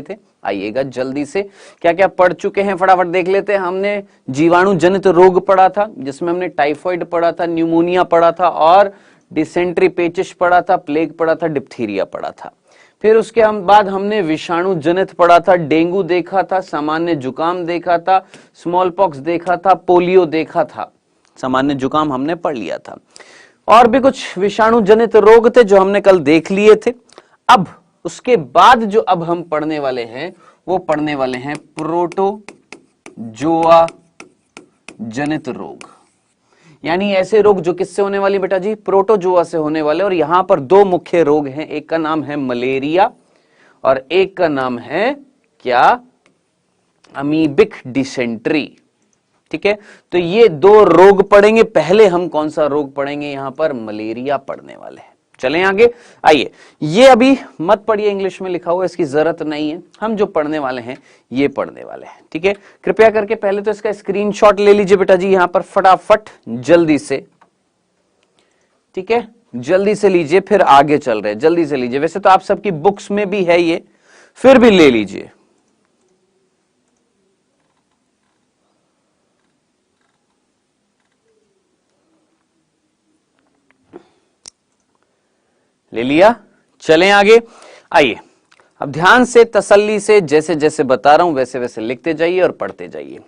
थे। आइएगा जल्दी से क्या क्या पढ़ चुके हैं फटाफट देख लेते हैं। हमने जीवाणु जनित रोग पढ़ा था जिसमें हमने टाइफाइड पढ़ा था, न्यूमोनिया पढ़ा था और डिसेंट्री, पेचिश पढ़ा था, प्लेग पढ़ा था, डिप्थीरिया पढ़ा था। फिर उसके बाद हमने विषाणु जनित पढ़ा था, डेंगू देखा था, सामान्य जुकाम देखा था, स्मॉल पॉक्स देखा था, पोलियो देखा था। सामान्य जुकाम हमने पढ़ लिया था और भी कुछ विषाणु जनित रोग थे जो हमने कल देख लिए थे। अब उसके बाद जो अब हम पढ़ने वाले हैं वो पढ़ने वाले हैं प्रोटोजोआ जनित रोग, यानी ऐसे रोग जो किससे होने वाली बेटा जी, प्रोटोजोआ से होने वाले। और यहां पर दो मुख्य रोग हैं, एक का नाम है मलेरिया और एक का नाम है क्या, अमीबिक डिसेंट्री। ठीक है, तो ये दो रोग पढ़ेंगे। पहले हम कौन सा रोग पढ़ेंगे, यहां पर मलेरिया पढ़ने वाले हैं। चलें आगे, आइए। ये अभी मत पढ़िए, इंग्लिश में लिखा हुआ, इसकी जरूरत नहीं है। हम जो पढ़ने वाले हैं ये पढ़ने वाले हैं। ठीक है, कृपया करके पहले तो इसका स्क्रीनशॉट ले लीजिए बेटा जी, यहां पर फटाफट जल्दी से। ठीक है, जल्दी से लीजिए, फिर आगे चल रहे हैं, जल्दी से लीजिए। वैसे तो आप सबकी बुक्स में भी है ये, फिर भी ले लीजिए। ले लिया, चलें आगे। आइए अब ध्यान से, तसल्ली से, जैसे जैसे बता रहा हूं वैसे वैसे लिखते जाइए और पढ़ते जाइए।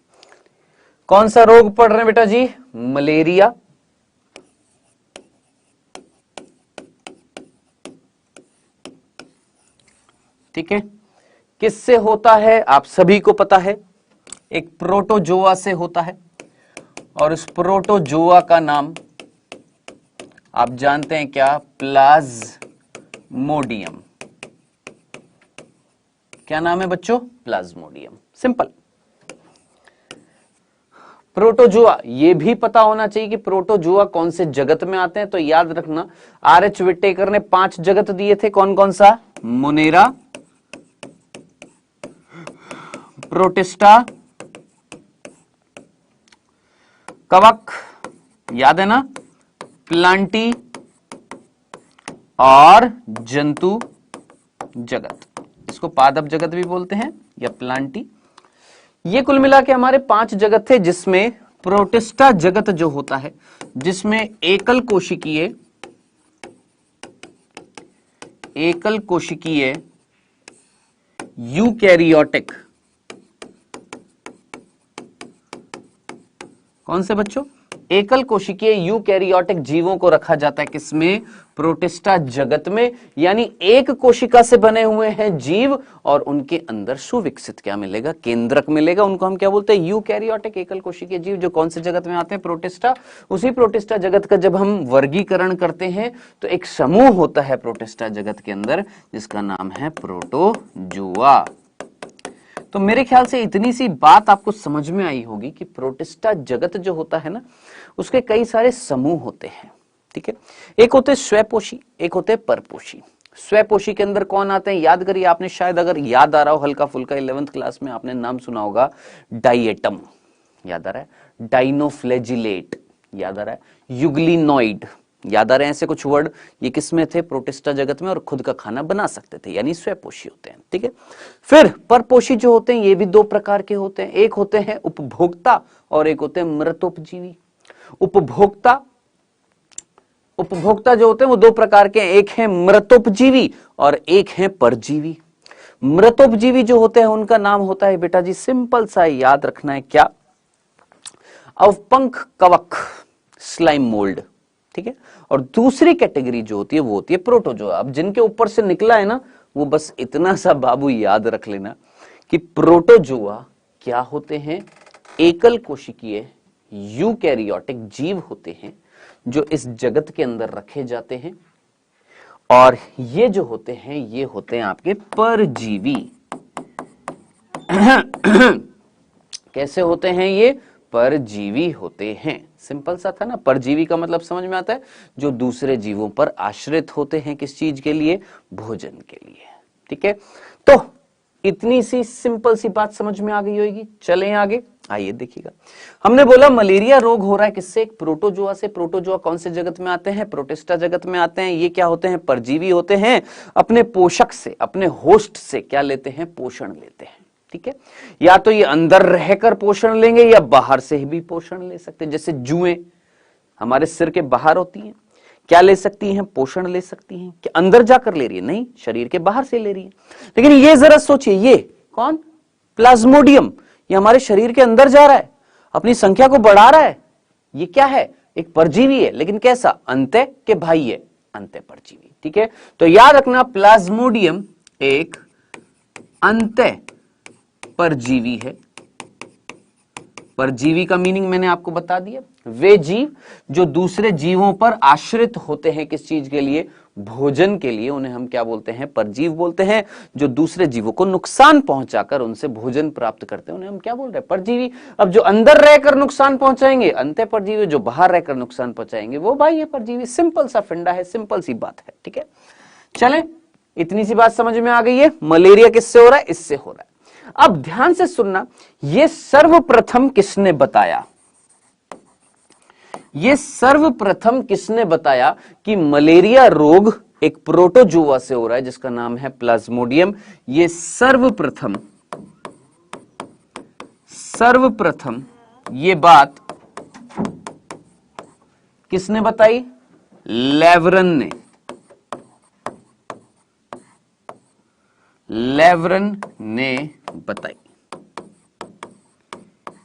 कौन सा रोग पढ़ रहे हैं बेटा जी, मलेरिया। ठीक है, किससे होता है आप सभी को पता है, एक प्रोटोजोआ से होता है और इस प्रोटोजोआ का नाम आप जानते हैं क्या, प्लाज्मोडियम। क्या नाम है बच्चों, प्लाज्मोडियम, सिंपल। प्रोटोजोआ, ये भी पता होना चाहिए कि प्रोटोजोआ कौन से जगत में आते हैं। तो याद रखना, आर.एच. विटेकर ने 5 जगत दिए थे, कौन कौन सा, मोनेरा, प्रोटिस्टा, कवक, याद है ना, प्लांटी और जंतु जगत। इसको पादप जगत भी बोलते हैं या प्लांटी। ये कुल मिला के हमारे 5 जगत थे, जिसमें प्रोटिस्टा जगत जो होता है, जिसमें एकल कोशिकीय यूकैरियोटिक, कौन से बच्चों, एकल कोशिकीय यूकैरियोटिक जीवों को रखा जाता है किसमें, प्रोटिस्टा जगत में। यानी एक कोशिका से बने हुए हैं जीव और उनके अंदर सुविकसित क्या मिलेगा, केंद्रक मिलेगा। उनको हम क्या बोलते हैं, यूकैरियोटिक एकल कोशिकीय जीव, जो कौन से जगत में आते हैं, प्रोटिस्टा। उसी प्रोटिस्टा जगत का जब हम वर्गीकरण करते हैं तो एक समूह होता है प्रोटिस्टा जगत के अंदर जिसका नाम है प्रोटोजोआ। तो मेरे ख्याल से इतनी सी बात आपको समझ में आई होगी कि प्रोटिस्टा जगत जो होता है ना, उसके कई सारे समूह होते हैं। ठीक है, एक होते स्वपोषी, एक होते परपोषी। स्वपोषी के अंदर कौन आते हैं, याद करिए, आपने शायद अगर याद आ रहा हो हल्का फुल्का 11th क्लास में आपने नाम सुना होगा, डाइएटम, याद आ रहा है, डाइनोफ्लेजिलेट, याद आ रहा है, युग्लिनॉइड, याद आ रहे हैं ऐसे कुछ वर्ड। ये किसमें थे, प्रोटिस्टा जगत में, और खुद का खाना बना सकते थे, यानी स्वपोषी होते हैं। ठीक है, फिर परपोषी जो होते हैं ये भी 2 प्रकार के होते हैं, एक होते हैं उपभोक्ता और एक होते हैं मृतोपजीवी। उपभोक्ता जो होते हैं वो 2 प्रकार के हैं, एक है मृतोपजीवी और एक है परजीवी। मृतोपजीवी जो होते हैं उनका नाम होता है बेटा जी, सिंपल सा याद रखना है, क्या, अवपंख कवक, स्लाइम मोल्ड। ठीक है, और दूसरी कैटेगरी जो होती है वो होती है प्रोटोजोआ। अब जिनके ऊपर से निकला है ना, वो बस इतना सा बाबू याद रख लेना कि प्रोटोजोआ क्या होते हैं, एकल कोशिकीय यूकैरियोटिक जीव होते हैं जो इस जगत के अंदर रखे जाते हैं। और ये जो होते हैं ये होते हैं आपके परजीवी। कैसे होते हैं ये, परजीवी होते हैं। सिंपल सा था ना, परजीवी का मतलब समझ में आता है, जो दूसरे जीवों पर आश्रित होते हैं, किस चीज के लिए, भोजन के लिए। ठीक है, तो इतनी सी सिंपल सी बात समझ में आ गई होगी। चलें आगे, आइए देखिएगा, हमने बोला मलेरिया रोग हो रहा है किससे? एक प्रोटोजोआ से। प्रोटोजोआ कौन से जगत में आते हैं? प्रोटिस्टा जगत में आते हैं। ये क्या होते हैं? परजीवी होते हैं। अपने पोषक से, अपने होस्ट से क्या लेते हैं? पोषण लेते हैं। ठीक है, या तो ये अंदर रहकर पोषण लेंगे या बाहर से भी पोषण ले सकते हैं। जैसे जुएं हमारे सिर के बाहर होती हैं, क्या ले सकती हैं? पोषण ले सकती हैं। क्या अंदर जाकर ले रही है? नहीं, शरीर के बाहर से ले रही है। लेकिन ये जरा सोचिए, ये कौन? प्लाज्मोडियम, ये हमारे शरीर के अंदर जा रहा है, अपनी संख्या को बढ़ा रहा है। ये क्या है? एक परजीवी है, लेकिन कैसा? अंत्य के भाई है, अंत्य परजीवी। ठीक है, तो याद रखना प्लाज्मोडियम एक अंत्य परजीवी है। परजीवी का मीनिंग मैंने आपको बता दिया, वे जीव जो दूसरे जीवों पर आश्रित होते हैं। किस चीज के लिए? भोजन के लिए। उन्हें हम क्या बोलते हैं? परजीव बोलते हैं। जो दूसरे जीवों को नुकसान पहुंचाकर उनसे भोजन प्राप्त करते हैं, उन्हें हम क्या बोल रहे हैं? परजीवी। अब जो अंदर रहकर नुकसान पहुंचाएंगे अंत्य परजीवी, जो बाहर रहकर नुकसान पहुंचाएंगे वो बाह्य परजीवी। सिंपल सा फंडा है, सिंपल सी बात है। ठीक है, चलें, इतनी सी बात समझ में आ गई है। मलेरिया किससे हो रहा है? इससे हो रहा है। अब ध्यान से सुनना, यह सर्वप्रथम किसने बताया? यह सर्वप्रथम किसने बताया कि मलेरिया रोग एक प्रोटोजोआ से हो रहा है जिसका नाम है प्लाज्मोडियम? यह सर्वप्रथम ये बात किसने बताई? लेवरन ने बताई।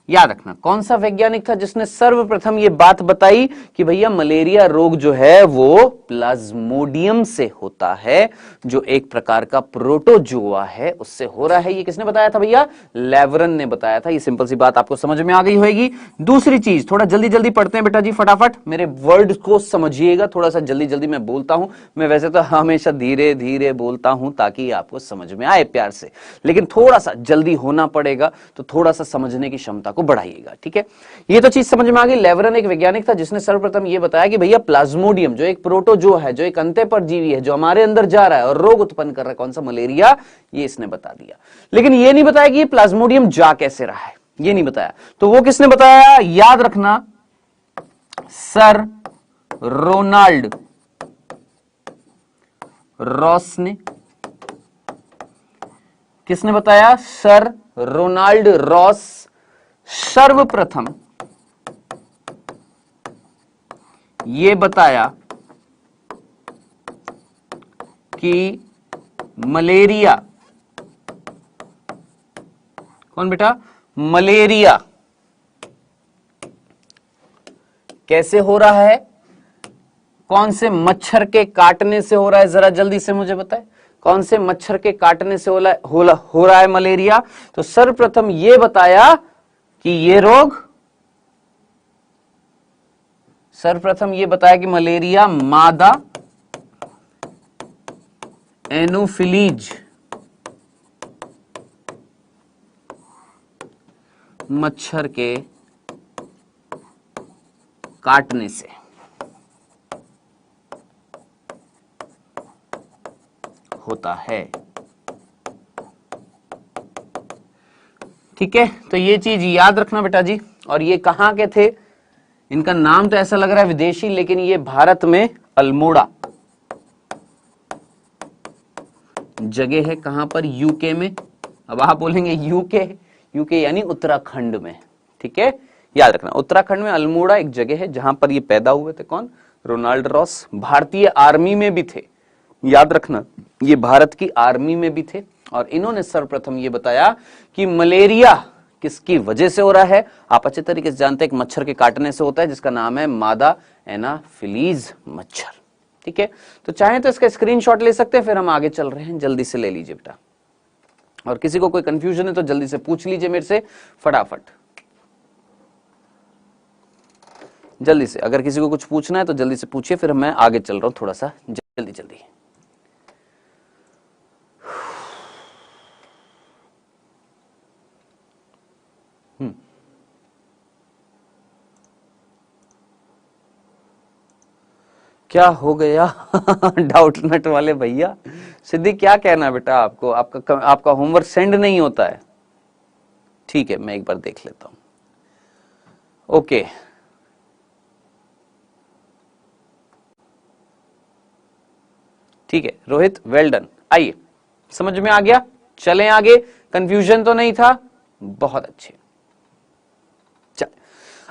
याद रखना, कौन सा वैज्ञानिक था जिसने सर्वप्रथम यह बात बताई कि भैया मलेरिया रोग जो है वो प्लाज्मोडियम से होता है, जो एक प्रकार का प्रोटोजोआ है, उससे हो रहा है। ये किसने बताया था भैया? लेवरन ने बताया था। ये सिंपल सी बात आपको समझ में आ गई होगी। दूसरी चीज, थोड़ा जल्दी जल्दी पढ़ते हैं बेटा जी, फटाफट मेरे वर्ड को समझिएगा। थोड़ा सा जल्दी जल्दी मैं बोलता हूं, मैं वैसे तो हमेशा धीरे धीरे बोलता हूं ताकि आपको समझ में आए प्यार से, लेकिन थोड़ा सा जल्दी होना पड़ेगा, तो थोड़ा सा समझने की क्षमता को बढ़ाइएगा। ठीक है, ये तो चीज समझ में आ गई। लेवरन एक वैज्ञानिक था जिसने सर्वप्रथम यह बताया कि भैया प्लाज्मोडियम जो एक प्रोटोजोआ है, जो एक अंत्य परजीवी है, जो हमारे अंदर जा रहा है और रोग उत्पन्न कर रहा है, कौन सा? मलेरिया। ये इसने बता दिया, लेकिन ये नहीं बताया कि ये प्लाज्मोडियम जा कैसे रहा है, ये नहीं बताया। तो वो किसने बताया? याद रखना, सर रोनाल्ड रॉस ने। किसने बताया? सर रोनाल्ड रॉस सर्वप्रथम ये बताया कि मलेरिया, कौन बेटा? मलेरिया कैसे हो रहा है? कौन से मच्छर के काटने से हो रहा है? जरा जल्दी से मुझे बताएं, कौन से मच्छर के काटने से हो रहा है मलेरिया? तो सर्वप्रथम यह बताया कि ये रोग, सर्वप्रथम यह बताया कि मलेरिया मादा एनोफिलीज मच्छर के काटने से होता है। ठीक है, तो ये चीज याद रखना बेटा जी। और ये कहां के थे? इनका नाम तो ऐसा लग रहा है विदेशी, लेकिन ये भारत में अल्मोड़ा जगह है। कहां पर? यूके में। अब आप बोलेंगे यूके, यूके यानी उत्तराखंड में। ठीक है, याद रखना, उत्तराखंड में अल्मोड़ा एक जगह है जहां पर ये पैदा हुए थे। कौन? Ronald Ross. भारतीय आर्मी में भी थे, याद रखना, ये भारत की आर्मी में भी थे। और इन्होंने सर्वप्रथम ये बताया कि मलेरिया किसकी वजह से हो रहा है? आप अच्छे तरीके से जानते हैं, एक मच्छर के काटने से होता है जिसका नाम है मादा एनाफिलीज मच्छर। ठीक है, तो चाहे तो इसका स्क्रीनशॉट ले सकते हैं, फिर हम आगे चल रहे हैं। जल्दी से ले लीजिए बेटा, और किसी को कोई कंफ्यूजन है तो जल्दी से पूछ लीजिए मेरे से, फटाफट जल्दी से। अगर किसी को कुछ पूछना है तो जल्दी से पूछिए, फिर मैं आगे चल रहा हूं थोड़ा सा जल्दी जल्दी। क्या हो गया? डाउट नट वाले भैया, सिद्धि क्या कहना है बेटा आपको? आपका होमवर्क सेंड नहीं होता है? ठीक है, मैं एक बार देख लेता हूं। ओके, ठीक है रोहित, वेल डन। आइए, समझ में आ गया, चलें आगे, कंफ्यूजन तो नहीं था, बहुत अच्छे। चल,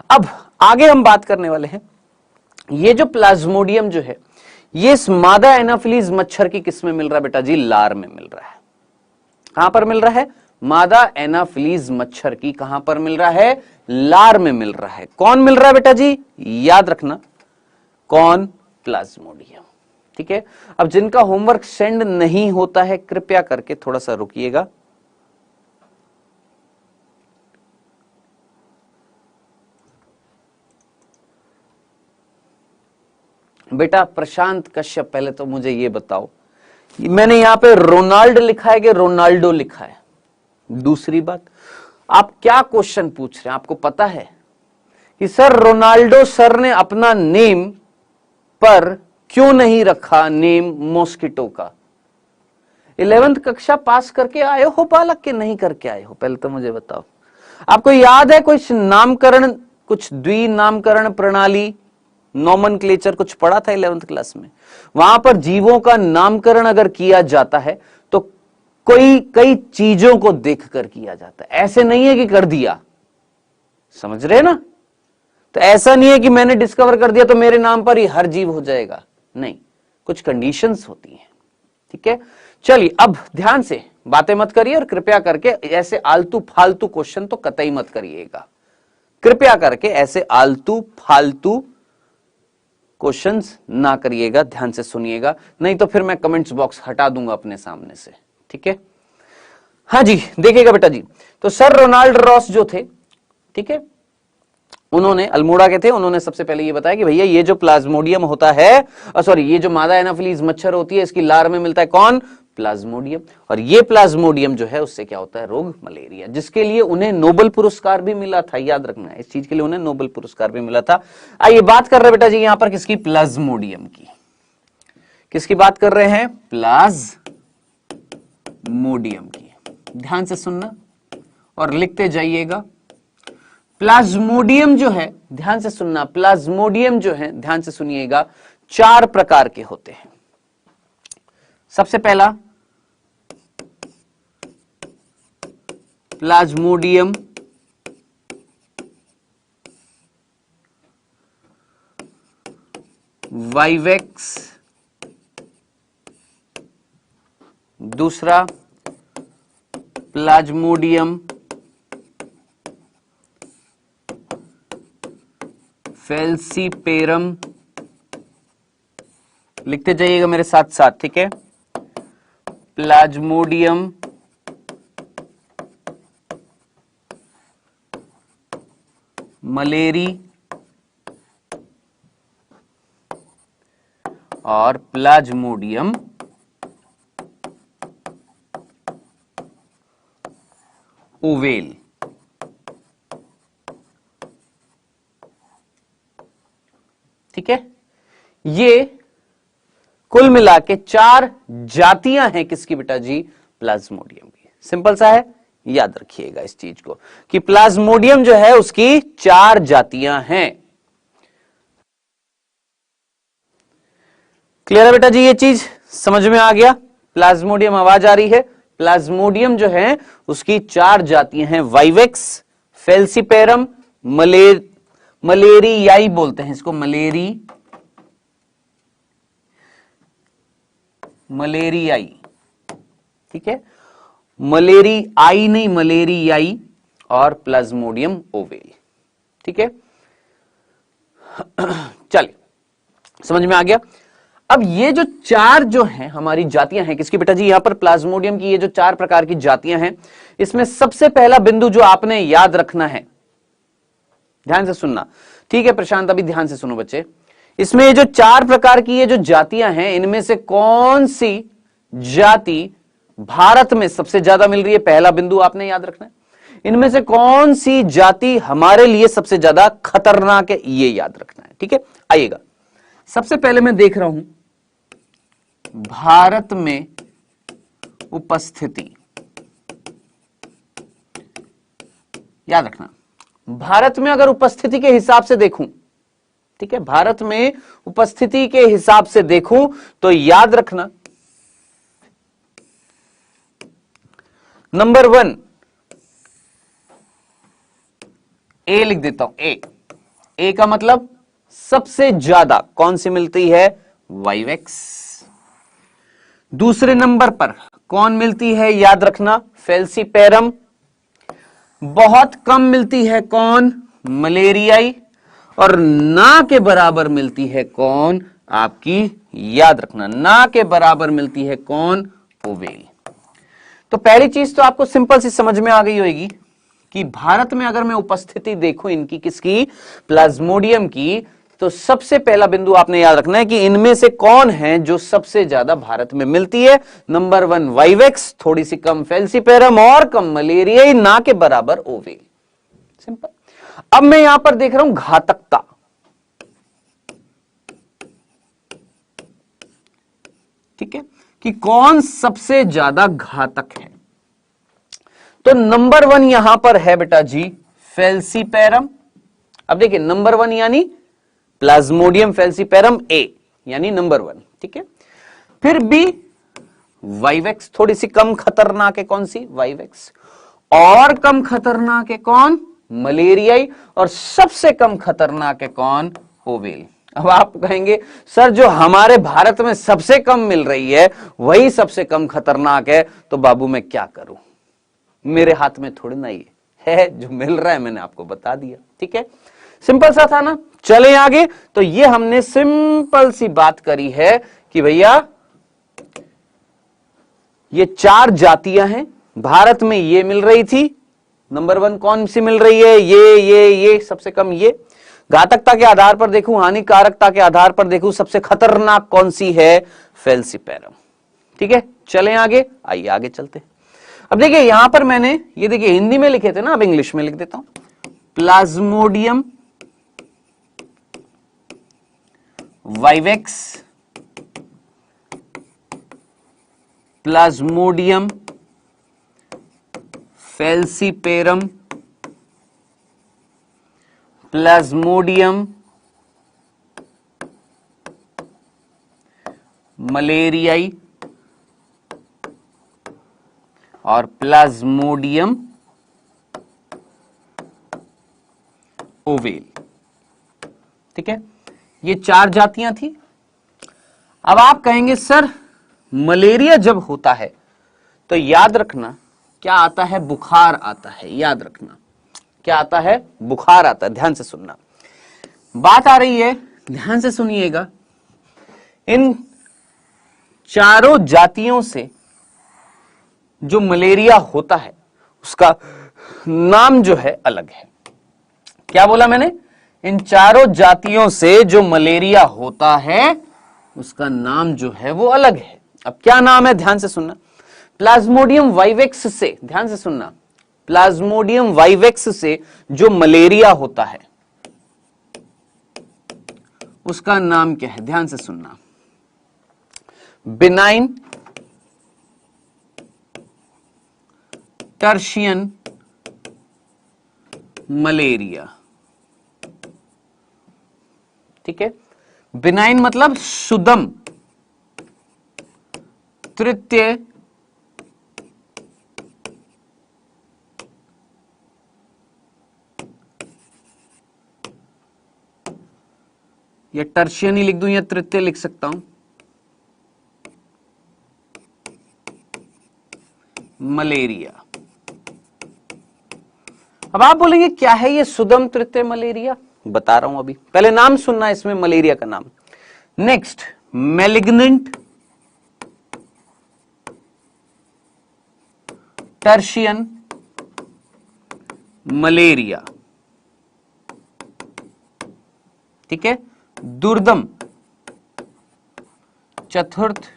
अब आगे हम बात करने वाले हैं, ये जो प्लाज्मोडियम जो है, ये इस मादा एनाफिलीज मच्छर की किस में मिल रहा है बेटा जी? लार में मिल रहा है। कहां पर मिल रहा है? मादा एनाफिलीज मच्छर की कहां पर मिल रहा है? लार में मिल रहा है। कौन मिल रहा है बेटा जी? याद रखना, कौन? प्लाज्मोडियम। ठीक है, अब जिनका होमवर्क सेंड नहीं होता है कृपया करके थोड़ा सा रुकिएगा। बेटा प्रशांत कश्यप, पहले तो मुझे ये बताओ, मैंने यहां पे रोनाल्ड लिखा है कि रोनाल्डो लिखा है? दूसरी बात, आप क्या क्वेश्चन पूछ रहे हैं? आपको पता है कि सर रोनाल्डो सर ने अपना नेम पर क्यों नहीं रखा नेम मॉस्किटो का? 11th कक्षा पास करके आए हो बालक के नहीं करके आए हो? पहले तो मुझे बताओ। आपको याद है कुछ नामकरण, कुछ द्विनामकरण प्रणाली, नॉमनक्लेचर कुछ पढ़ा था 11th क्लास में? वहां पर जीवों का नामकरण अगर किया जाता है तो कोई कई चीजों को देखकर किया जाता है, ऐसे नहीं है कि कर दिया। समझ रहे ना? तो ऐसा नहीं है कि मैंने डिस्कवर कर दिया तो मेरे नाम पर ही हर जीव हो जाएगा, नहीं, कुछ कंडीशंस होती हैं। ठीक है, चलिए अब ध्यान से बातें मत करिए और कृपया करके ऐसे आलतू फालतू क्वेश्चन तो कतई मत करिएगा। कृपया करके ऐसे आलतू फालतू क्वेश्चंस ना करिएगा, ध्यान से सुनिएगा, नहीं तो फिर मैं कमेंट्स बॉक्स हटा दूंगा अपने सामने से। ठीक है, हाँ जी, देखिएगा बेटा जी, तो सर रोनाल्ड रॉस जो थे, ठीक है, उन्होंने अल्मोड़ा के थे, उन्होंने सबसे पहले ये बताया कि भैया ये जो प्लाज्मोडियम होता है, सॉरी ये जो मादा एनाफिलीज मच्छर होती है इसकी लार में मिलता है कौन? प्लाज्मोडियम। और ये प्लाज्मोडियम जो है उससे क्या होता है? रोग मलेरिया, जिसके लिए उन्हें नोबेल पुरस्कार भी मिला था। याद रखना, इस चीज के लिए उन्हें नोबेल पुरस्कार भी मिला था। आइए बात कर रहे हैं बेटा जी यहां पर किसकी? प्लाज्मोडियम की। किसकी बात कर रहे हैं? प्लाज्मोडियम की। ध्यान से सुनना और लिखते जाइएगा। प्लाज्मोडियम जो है, ध्यान से सुनना, प्लाज्मोडियम जो है, ध्यान से सुनिएगा, 4 प्रकार के होते हैं। सबसे पहला प्लाज्मोडियम वाइवेक्स, दूसरा प्लाज्मोडियम फेल्सीपेरम, लिखते जाइएगा मेरे साथ साथ, ठीक है, प्लाज्मोडियम मलेरी और प्लाज्मोडियम ओवेल। ठीक है, ये कुल मिला के 4 जातियां हैं किसकी बेटा जी? प्लाज्मोडियम की। सिंपल सा है, याद रखिएगा इस चीज को कि प्लाज्मोडियम जो है उसकी 4 जातियां हैं। क्लियर है बेटा जी? ये चीज समझ में आ गया? प्लाज्मोडियम, आवाज आ रही है? प्लाज्मोडियम जो है उसकी 4 जातियां हैं, वाइवेक्स, फेल्सीपेरम, मलेरियाई बोलते हैं इसको, मलेरियाई। ठीक है, मलेरियाई नहीं, मलेरियाई, और प्लाज्मोडियम ओवेल। ठीक है, चलिए समझ में आ गया। अब ये जो 4 जो हैं हमारी जातियां हैं किसकी बेटा जी? यहां पर प्लाज्मोडियम की ये जो 4 प्रकार की जातियां हैं, इसमें सबसे पहला बिंदु जो आपने याद रखना है, ध्यान से सुनना, ठीक है प्रशांत, अभी ध्यान से सुनो बच्चे, इसमें ये जो 4 प्रकार की ये जो जातियां हैं, इनमें से कौन सी जाति भारत में सबसे ज्यादा मिल रही है? पहला बिंदु आपने याद रखना है। इनमें से कौन सी जाति हमारे लिए सबसे ज्यादा खतरनाक है, ये याद रखना है। ठीक है, आइएगा, सबसे पहले मैं देख रहा हूं भारत में उपस्थिति, याद रखना, भारत में अगर उपस्थिति के हिसाब से देखूं, ठीक है, भारत में उपस्थिति के हिसाब से देखूं तो याद रखना नंबर 1 ए लिख देता हूं। ए का मतलब सबसे ज्यादा कौन सी मिलती है? वाइवेक्स। दूसरे नंबर पर कौन मिलती है? याद रखना फेल्सीपेरम। बहुत कम मिलती है कौन? मलेरियाई। और ना के बराबर मिलती है कौन? आपकी, याद रखना, ना के बराबर मिलती है कौन? ओवेल। तो पहली चीज तो आपको सिंपल सी समझ में आ गई होगी कि भारत में अगर मैं उपस्थिति देखूं इनकी, किसकी? प्लाज्मोडियम की, तो सबसे पहला बिंदु आपने याद रखना है कि इनमें से कौन है जो सबसे ज्यादा भारत में मिलती है। नंबर 1 वाइवेक्स, थोड़ी सी कम फेल्सीपेरम और कम मलेरिया, ना के बराबर ओवेल। सिंपल। अब मैं यहां पर देख रहा हूं घातकता। ठीक है, कि कौन सबसे ज्यादा घातक है। तो नंबर 1 यहां पर है बेटा जी फेल्सीपेरम। अब देखिए नंबर 1 यानी प्लाज्मोडियम फेल्सीपेरम ए, यानी नंबर 1। ठीक है, फिर बी वाइवेक्स, थोड़ी सी कम खतरनाक है, कौन सी? वाइवेक्स। और कम खतरनाक है कौन? मलेरियाई। और सबसे कम खतरनाक है कौन? ओवेल। अब आप कहेंगे सर जो हमारे भारत में सबसे कम मिल रही है वही सबसे कम खतरनाक है, तो बाबू मैं क्या करूं? मेरे हाथ में थोड़ी ना ये है, जो मिल रहा है मैंने आपको बता दिया। ठीक है, सिंपल सा था ना। चले आगे। तो ये हमने सिंपल सी बात करी है कि भैया ये 4 जातियां हैं, भारत में ये मिल रही थी। नंबर 1 कौन सी मिल रही है? ये सबसे कम ये। घातकता के आधार पर देखूं, हानिकारकता के आधार पर देखूं, सबसे खतरनाक कौन सी है? फेल्सीपेरम। ठीक है, चलें आगे। आइए आगे चलते। अब देखिए यहां पर मैंने ये देखिए हिंदी में लिखे थे ना, अब इंग्लिश में लिख देता हूं। Plasmodium vivax, plasmodium falciparum, plasmodium malariae और प्लाज्मोडियम ओवेल। ठीक है, ये 4 जातियां थी। अब आप कहेंगे सर मलेरिया जब होता है तो याद रखना क्या आता है? बुखार आता है। याद रखना क्या आता है? बुखार आता है। ध्यान से सुनना, बात आ रही है, ध्यान से सुनिएगा। इन चारों जातियों से जो मलेरिया होता है उसका नाम जो है अलग है। क्या बोला मैंने? इन चारों जातियों से जो मलेरिया होता है उसका नाम जो है वो अलग है। अब क्या नाम है? ध्यान से सुनना। प्लाज्मोडियम वाइवेक्स से, ध्यान से सुनना, प्लाज्मोडियम वाइवेक्स से जो मलेरिया होता है उसका नाम क्या है? ध्यान से सुनना। Benign tertian malaria. ठीक है, बिनाइन मतलब सुदम तृतीय या टर्शियन ही लिख दूं या तृतीय लिख सकता हूं। मलेरिया। अब आप बोलेंगे क्या है ये सुदम तृतीय मलेरिया? बता रहा हूं अभी, पहले नाम सुनना इसमें मलेरिया का नाम। Next malignant tertian malaria. ठीक है, दुर्दम चतुर्थ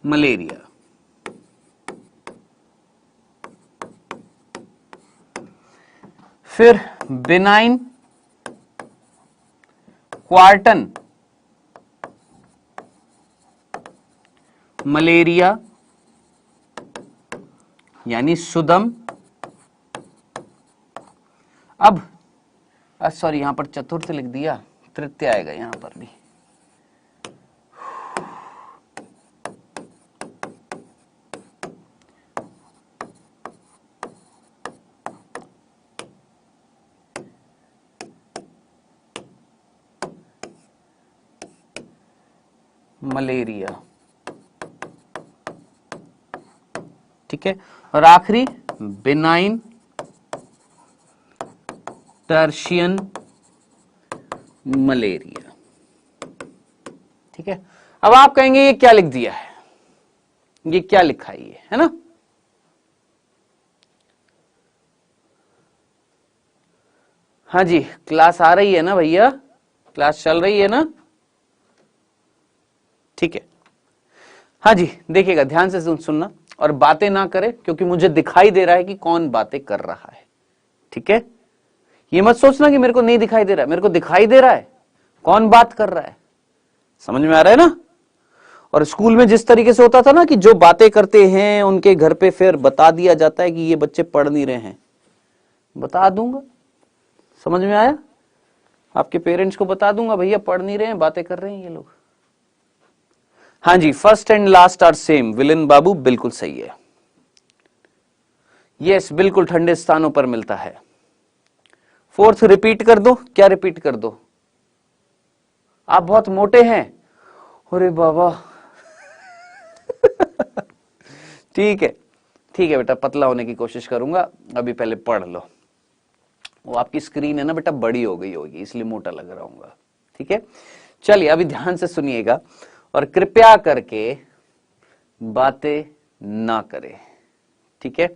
मलेरिया। फिर बिनाइन क्वार्टन मलेरिया यानी सुदम अब सॉरी, यहां पर चतुर्थ लिख दिया, तृतीय आएगा यहां पर भी। मलेरिया, ठीक है। और आखिरी बिनाइन टर्शियन मलेरिया, ठीक है। अब आप कहेंगे ये क्या लिख दिया है, ये क्या लिखा है ना। हाँ जी, क्लास आ रही है ना भैया, क्लास चल रही है ना, ठीक है। हाँ जी, देखिएगा ध्यान से सुनना और बातें ना करें, क्योंकि मुझे दिखाई दे रहा है कि कौन बातें कर रहा है, ठीक है। ये मत सोचना कि मेरे को नहीं दिखाई दे रहा है, मेरे को दिखाई दे रहा है कौन बात कर रहा है। समझ में आ रहा है ना। और स्कूल में जिस तरीके से होता था ना कि जो बातें करते हैं उनके घर पे फिर बता दिया जाता है कि ये बच्चे पढ़ नहीं रहे हैं, बता दूंगा। समझ में आया, आपके पेरेंट्स को बता दूंगा भैया पढ़ नहीं रहे हैं, बातें कर रहे हैं ये लोग। हाँ जी, first and last are same, Vilin Babu बिल्कुल सही है। यस, बिल्कुल ठंडे स्थानों पर मिलता है। फोर्थ रिपीट कर दो, क्या रिपीट कर दो? आप बहुत मोटे हैं, अरे बाबा ठीक है, ठीक है बेटा, पतला होने की कोशिश करूंगा, अभी पहले पढ़ लो। वो आपकी स्क्रीन है ना बेटा, बड़ी हो गई होगी इसलिए मोटा लग रहा हूँ, ठीक है। चलिए अभी ध्यान से सुनिएगा और कृपया करके बातें ना करें, ठीक है।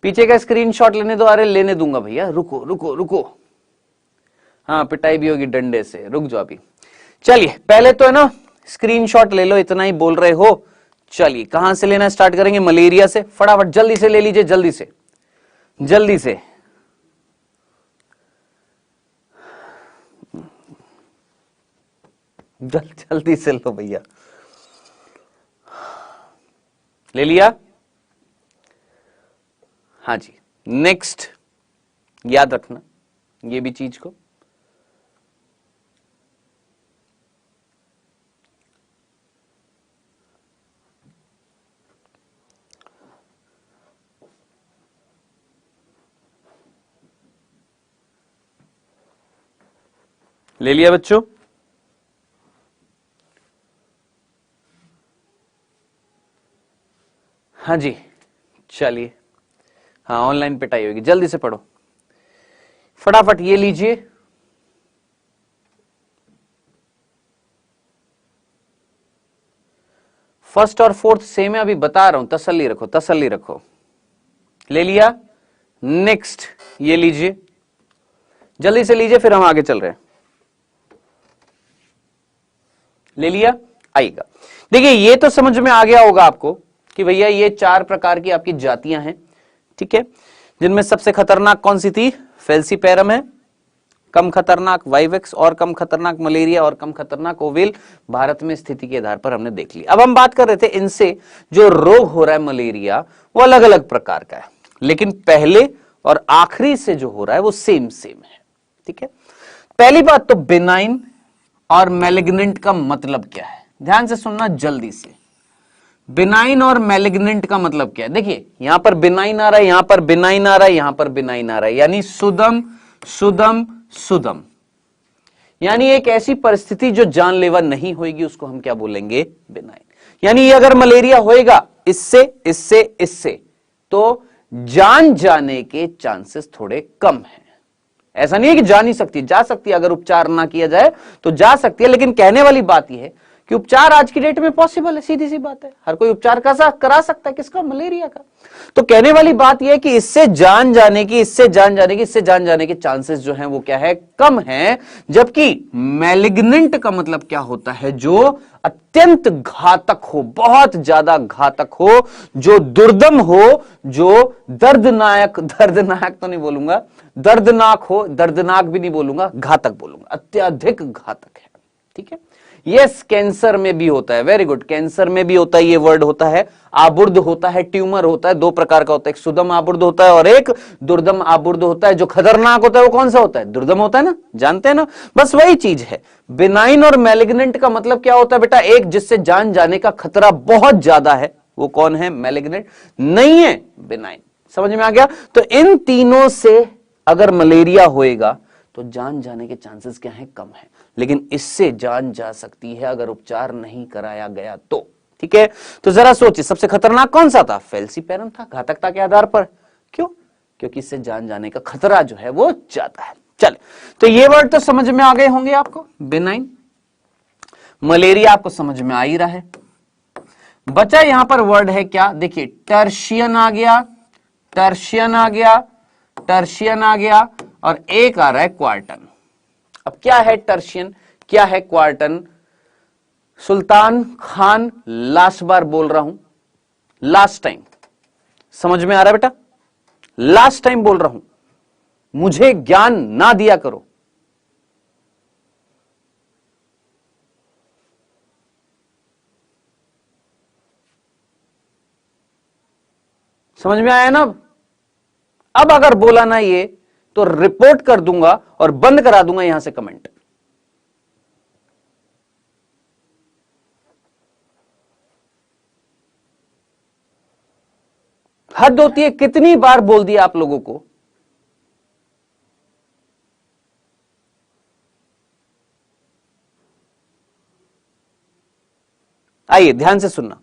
पीछे का स्क्रीनशॉट लेने दो, अरे लेने दूंगा भैया, रुको रुको रुको, हाँ पिटाई भी होगी डंडे से, रुक जाओ अभी। चलिए पहले तो है ना स्क्रीनशॉट ले लो, इतना ही बोल रहे हो। चलिए कहां से लेना स्टार्ट करेंगे? मलेरिया से, फटाफट जल्दी से ले लीजिए, जल्दी से जल्दी से। जल्दी से लो भैया, ले लिया? हाँ जी, नेक्स्ट याद रखना ये भी चीज को। ले लिया बच्चों? हाँ जी, चलिए, हाँ ऑनलाइन पिटाई होगी, जल्दी से पढ़ो फटाफट। ये लीजिए, फर्स्ट और फोर्थ सेम है, अभी बता रहा हूं, तसल्ली रखो तसल्ली रखो। ले लिया? नेक्स्ट ये लीजिए, जल्दी से लीजिए, फिर हम आगे चल रहे हैं। ले लिया? आइएगा, देखिए ये तो समझ में आ गया होगा आपको कि भैया ये 4 प्रकार की आपकी जातियां हैं, ठीक है, जिनमें सबसे खतरनाक कौन सी थी? फेल्सीपेरम है, कम खतरनाक वाइवेक्स, और कम खतरनाक मलेरिया, और कम खतरनाक ओवेल। भारत में स्थिति के आधार पर हमने देख लिया। अब हम बात कर रहे थे इनसे जो रोग हो रहा है मलेरिया, वो अलग अलग प्रकार का है, लेकिन पहले और आखिरी से जो हो रहा है वो सेम है, ठीक है। पहली बात तो बिनाइन और मैलिग्नेंट का मतलब क्या है, ध्यान से सुनना जल्दी से। बिनाइन और मैलिग्नेंट का मतलब क्या है? देखिए यहां पर बिनाइन आ रहा है, यहां पर बिनाइन आ रहा है, यहां पर बिनाइन आ रहा है, यानी सुदम सुदम सुदम, यानी एक ऐसी परिस्थिति जो जानलेवा नहीं होगी, उसको हम क्या बोलेंगे? बिनाइन। यानी ये अगर मलेरिया होएगा इससे इससे इससे, तो जान जाने के चांसेस थोड़े कम हैं। ऐसा नहीं है कि जा नहीं सकती, जा सकती है, अगर उपचार ना किया जाए तो जा सकती है, लेकिन कहने वाली बात यह है कि उपचार आज की डेट में पॉसिबल है, सीधी सी बात है, हर कोई उपचार करा सकता है, किसका? मलेरिया का। तो कहने वाली बात यह है कि इससे जान जाने के चांसेस जो हैं वो क्या है? कम है। जबकि मैलिग्नेंट का मतलब क्या होता है? जो अत्यंत घातक हो, बहुत ज्यादा घातक हो, जो दुर्दम हो, जो दर्दनाक तो नहीं बोलूंगा, दर्दनाक हो, दर्दनाक भी नहीं बोलूंगा, घातक बोलूंगा, अत्यधिक घातक है, ठीक है। यस, कैंसर में भी होता है। वेरी गुड, कैंसर में भी होता है। ये वर्ड होता है आबुर्द होता है, ट्यूमर होता है। दो प्रकार का होता है, एक सुदम आबुर्द होता है और एक दुर्दम आबुर्द होता है। जो खतरनाक होता है वो कौन सा होता है? दुर्दम होता है ना, जानते हैं ना। बस वही चीज है। बिनाइन और मैलिग्नेंट का मतलब क्या होता है बेटा? एक जिससे जान जाने का खतरा बहुत ज्यादा है, वो कौन है? मैलिग्नेंट। नहीं है बिनाइन। समझ में आ गया? तो इन तीनों से अगर मलेरिया होएगा तो जान जाने के चांसेस क्या हैं? कम है। लेकिन इससे जान जा सकती है अगर उपचार नहीं कराया गया तो। ठीक है, तो जरा सोचिए, सबसे खतरनाक कौन सा था? फेल्सीपेरम था, घातकता के आधार पर। क्यों? क्योंकि इससे जान जाने का खतरा जो है वो ज्यादा है। चल, तो ये वर्ड तो समझ में आ गए होंगे आपको। बिनाइन, मलेरिया आपको समझ में आ ही रहा है। बचा यहां पर वर्ड है क्या? देखिए, टर्शियन आ गया, टर्शियन आ गया, टर्शियन आ गया, और एक आ रहा है क्वार्टन। अब क्या है टर्शियन, क्या है क्वार्टन? सुल्तान खान, लास्ट बार बोल रहा हूं, लास्ट टाइम। समझ में आ रहा है बेटा? लास्ट टाइम बोल रहा हूं, मुझे ज्ञान ना दिया करो। समझ में आया ना? अब अगर बोला ना ये तो रिपोर्ट कर दूंगा और बंद करा दूंगा यहां से कमेंट। हद होती है, कितनी बार बोल दिया आप लोगों को। आइए ध्यान से सुनना,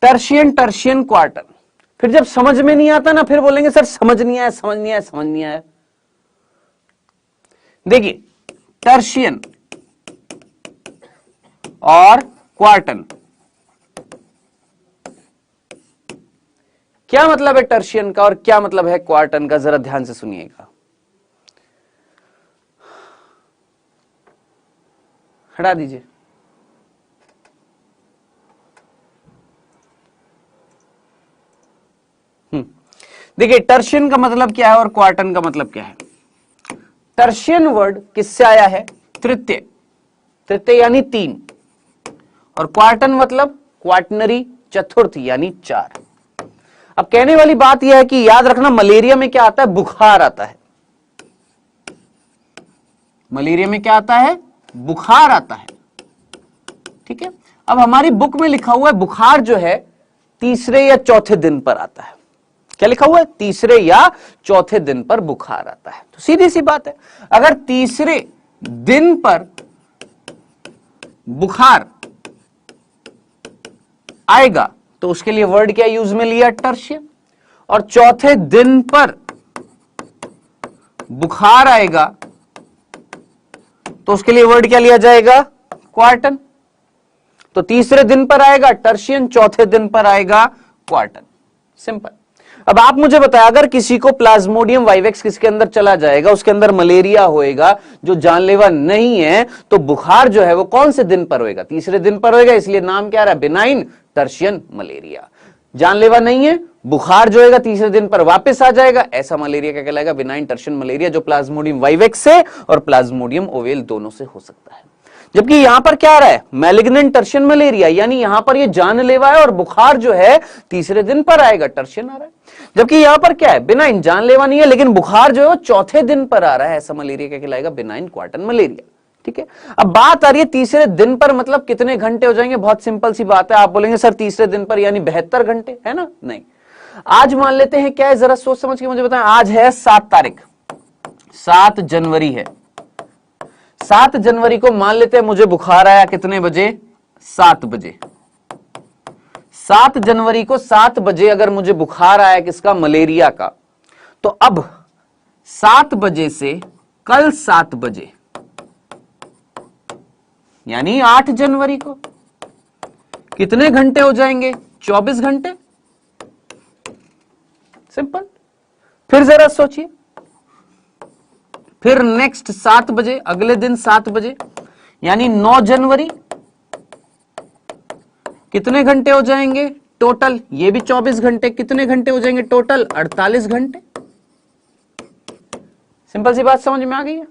टर्शियन, टर्शियन, क्वार्टन। फिर जब समझ में नहीं आता ना, फिर बोलेंगे सर समझ नहीं आया, समझ नहीं आया, समझ नहीं आया। देखिए, टर्शियन और क्वार्टन, क्या मतलब है टर्शियन का और क्या मतलब है क्वार्टन का? जरा ध्यान से सुनिएगा। हटा दीजिए। देखिए, टर्शियन का मतलब क्या है और क्वार्टन का मतलब क्या है? टर्शियन वर्ड किससे आया है? तृतीय, तृतीय यानी तीन, और क्वार्टन मतलब क्वार्टनरी, चतुर्थ यानी चार। अब कहने वाली बात यह है कि याद रखना, मलेरिया में क्या आता है? बुखार आता है। मलेरिया में क्या आता है? बुखार आता है। ठीक है, अब हमारी बुक में लिखा हुआ है बुखार जो है तीसरे या चौथे दिन पर आता है। क्या लिखा हुआ है? तीसरे या चौथे दिन पर बुखार आता है। तो सीधी सी बात है, अगर तीसरे दिन पर बुखार आएगा तो उसके लिए वर्ड क्या यूज में लिया? टर्शियन। और चौथे दिन पर बुखार आएगा तो उसके लिए वर्ड क्या लिया जाएगा? क्वार्टन। तो तीसरे दिन पर आएगा टर्शियन, चौथे दिन पर आएगा क्वार्टन। सिंपल। अब आप मुझे बताएं, अगर किसी को प्लाज्मोडियम वाइवेक्स किसके अंदर चला जाएगा, उसके अंदर मलेरिया होएगा जो जानलेवा नहीं है, तो बुखार जो है वो कौन से दिन पर होएगा? तीसरे दिन पर होएगा, इसलिए नाम क्या रहा है? Benign tertian malaria. जानलेवा नहीं है, बुखार जो होगा तीसरे दिन पर वापस आ जाएगा, ऐसा मलेरिया क्या कहलाएगा? बिनाइन टर्शियन मलेरिया, जो प्लाज्मोडियम वाइवेक्स से और प्लाज्मोडियम ओवेल दोनों से हो सकता है। जबकि यहां पर क्या आ रहा है? मैलिग्नेंट टर्शियन मलेरिया, यानी यहां पर ये जानलेवा है और बुखार जो है तीसरे दिन पर आएगा, टर्शियन आ रहा है। जबकि यहां पर क्या है? बिनाइन, जानलेवा नहीं है लेकिन बुखार जो है वो चौथे दिन पर आ रहा है, ऐसा मलेरिया क्या कहलाएगा? Benign quartan malaria. ठीक है, अब बात आ रही है तीसरे दिन पर, मतलब कितने घंटे हो जाएंगे? बहुत सिंपल सी बात है। आप बोलेंगे सर तीसरे दिन पर यानी 72 घंटे, है ना? नहीं, आज मान लेते हैं क्या है, जरा सोच समझ के मुझे बताएं। आज है 7 तारीख, 7 जनवरी है। 7 जनवरी को मान लेते हैं मुझे बुखार आया कितने बजे? 7 बजे। 7 जनवरी को 7 बजे अगर मुझे बुखार आया किसका? मलेरिया का। तो अब 7 बजे से कल 7 बजे यानी 8 जनवरी को कितने घंटे हो जाएंगे? 24 घंटे। सिंपल। फिर जरा सोचिए, फिर नेक्स्ट 7 बजे, अगले दिन 7 बजे यानी 9 जनवरी, कितने घंटे हो जाएंगे टोटल? ये भी 24 घंटे। कितने घंटे हो जाएंगे टोटल? 48 घंटे। सिंपल सी बात समझ में आ गई है।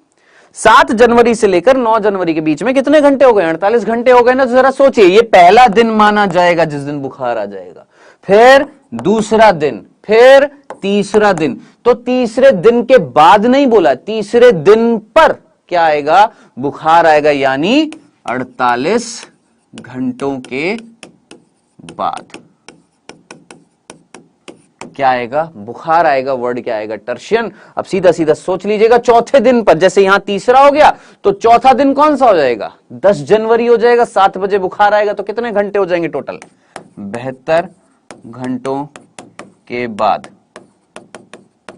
7 जनवरी से लेकर 9 जनवरी के बीच में कितने घंटे हो गए? 48 घंटे हो गए ना। तो जरा सोचिए, ये पहला दिन माना जाएगा जिस दिन बुखार आ जाएगा, फिर दूसरा दिन, फिर तीसरा दिन। तो तीसरे दिन के बाद नहीं बोला, तीसरे दिन पर क्या आएगा? बुखार आएगा, यानी 48 घंटों के बाद क्या आएगा? बुखार आएगा। वर्ड क्या आएगा? टर्शियन। अब सीधा सीधा सोच लीजिएगा, चौथे दिन पर, जैसे यहां तीसरा हो गया तो चौथा दिन कौन सा हो जाएगा? 10 जनवरी हो जाएगा। 7 बजे बुखार आएगा तो कितने घंटे हो जाएंगे टोटल? 72 घंटों के बाद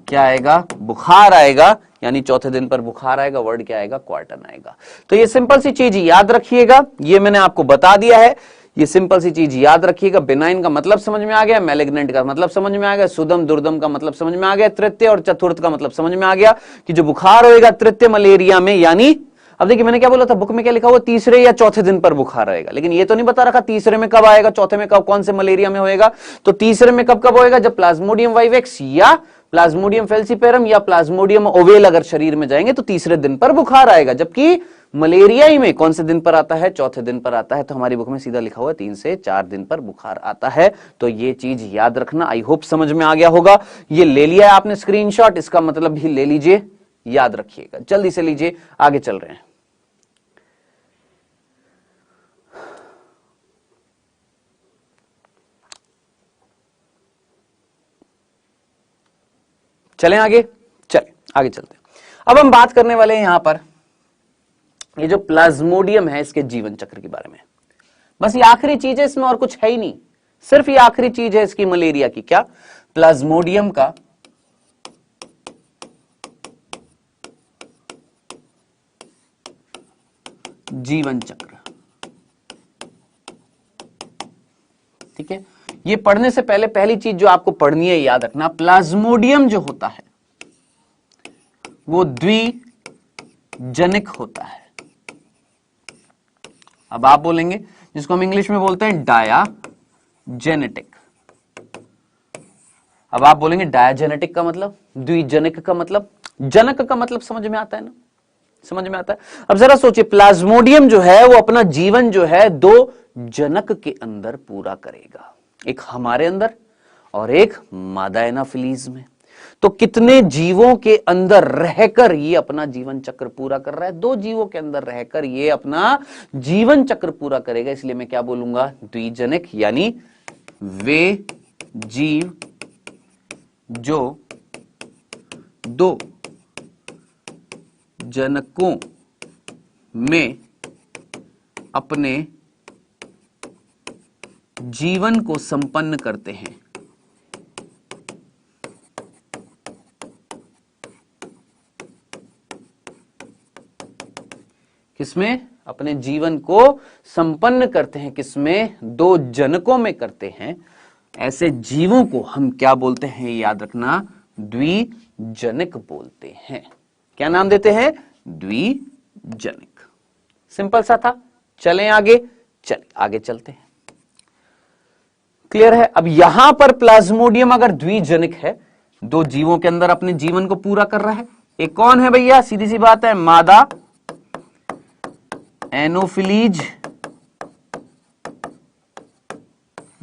क्या आएगा? बुखार आएगा, यानी चौथे दिन पर बुखार आएगा। वर्ड क्या आएगा? क्वार्टन आएगा। तो ये सिंपल सी चीज याद रखिएगा, ये मैंने आपको बता दिया है। ये सिंपल सी चीज याद रखिएगा। बेनाइन का मतलब समझ में आ गया, मैलिग्नेंट का मतलब समझ में आ गया, सुदम दुर्दम का मतलब समझ में आ गया, तृतीय और चतुर्थ का मतलब समझ में आ गया कि जो बुखार होएगा तृतीय मलेरिया में, यानी अब देखिए मैंने क्या बोला था, बुक में क्या लिखा हुआ? तीसरे या चौथे दिन पर बुखार आएगा, लेकिन ये तो नहीं बता रखा तीसरे में कब आएगा, चौथे में कब, कौन से मलेरिया में होएगा। तो तीसरे में कब कब होएगा? जब प्लाज्मोडियम वाइवेक्स या प्लाज्मोडियम फेल्सीपेरम या प्लाज्मोडियम ओवेल अगर शरीर में जाएंगे तो तीसरे दिन पर बुखार आएगा। जबकि मलेरिया ही में कौन से दिन पर आता है? चौथे दिन पर आता है। तो हमारी बुक में सीधा लिखा हुआ है 3 से 4 दिन पर बुखार आता है। तो ये चीज याद रखना। आई होप समझ में आ गया होगा। ये ले लिया है आपने स्क्रीनशॉट, इसका मतलब भी ले लीजिए, याद रखिएगा। जल्दी से लीजिए, आगे चल रहे हैं। चलें आगे, चलें आगे चलते हैं। अब हम बात करने वाले हैं यहां पर ये जो प्लाज्मोडियम है इसके जीवन चक्र के बारे में। बस ये आखिरी चीज है, इसमें और कुछ है ही नहीं, सिर्फ ये आखिरी चीज है इसकी मलेरिया की। क्या? प्लाज्मोडियम का जीवन चक्र। ठीक है, ये पढ़ने से पहले पहली चीज जो आपको पढ़नी है, याद रखना, प्लाज्मोडियम जो होता है वो द्विजनिक होता है। अब आप बोलेंगे, जिसको हम इंग्लिश में बोलते हैं डायाजेनेटिक। अब आप बोलेंगे डायाजेनेटिक का मतलब, द्विजनिक का मतलब, जनक का मतलब समझ में आता है ना? समझ में आता है। अब जरा सोचिए, प्लाज्मोडियम जो है वो अपना जीवन जो है 2 जनक के अंदर पूरा करेगा, एक हमारे अंदर और एक मादा एनाफिलीज में। तो कितने जीवों के अंदर रहकर ये अपना जीवन चक्र पूरा कर रहा है? 2 जीवों के अंदर रहकर ये अपना जीवन चक्र पूरा करेगा। इसलिए मैं क्या बोलूंगा? द्विजनिक, यानी वे जीव जो 2 जनकों में अपने जीवन को संपन्न करते हैं। किसमें? अपने जीवन को संपन्न करते हैं। किसमें? 2 जनकों में करते हैं। ऐसे जीवों को हम क्या बोलते हैं? याद रखना, द्विजनिक बोलते हैं। क्या नाम देते हैं? द्विजनिक। सिंपल सा था। चलें आगे, चलें आगे चलते हैं। क्लियर है? अब यहां पर प्लाज्मोडियम अगर द्विजनिक है, 2 जीवों के अंदर अपने जीवन को पूरा कर रहा है। एक कौन है भैया? सीधी सी बात है, मादा एनोफिलीज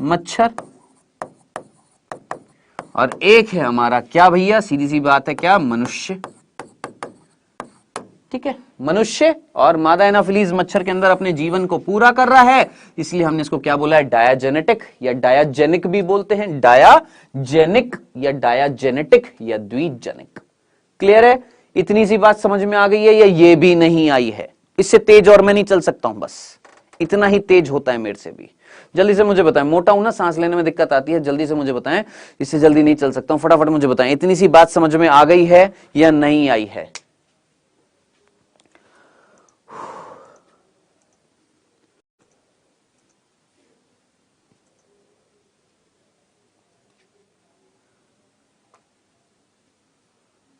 मच्छर, और एक है हमारा क्या भैया? सीधी सी बात है, क्या? मनुष्य। ठीक है, मनुष्य और मादा एनाफिलीज मच्छर के अंदर अपने जीवन को पूरा कर रहा है। इसलिए हमने इसको क्या बोला है? डायाजेनेटिक या डायाजेनिक भी बोलते हैं। डायाजेनिक या डायाजेनेटिक या द्विजनिक। क्लियर है? इतनी सी बात समझ में आ गई है या ये भी नहीं आई है? इससे तेज और मैं नहीं चल सकता हूं, बस इतना ही तेज होता है मेरे से भी। जल्दी से मुझे बताएं, मोटा हूं ना, सांस लेने में दिक्कत आती है। जल्दी से मुझे बताएं, इससे जल्दी नहीं चल सकता हूं, फटाफट मुझे बताएं, इतनी सी बात समझ में आ गई है या नहीं आई है?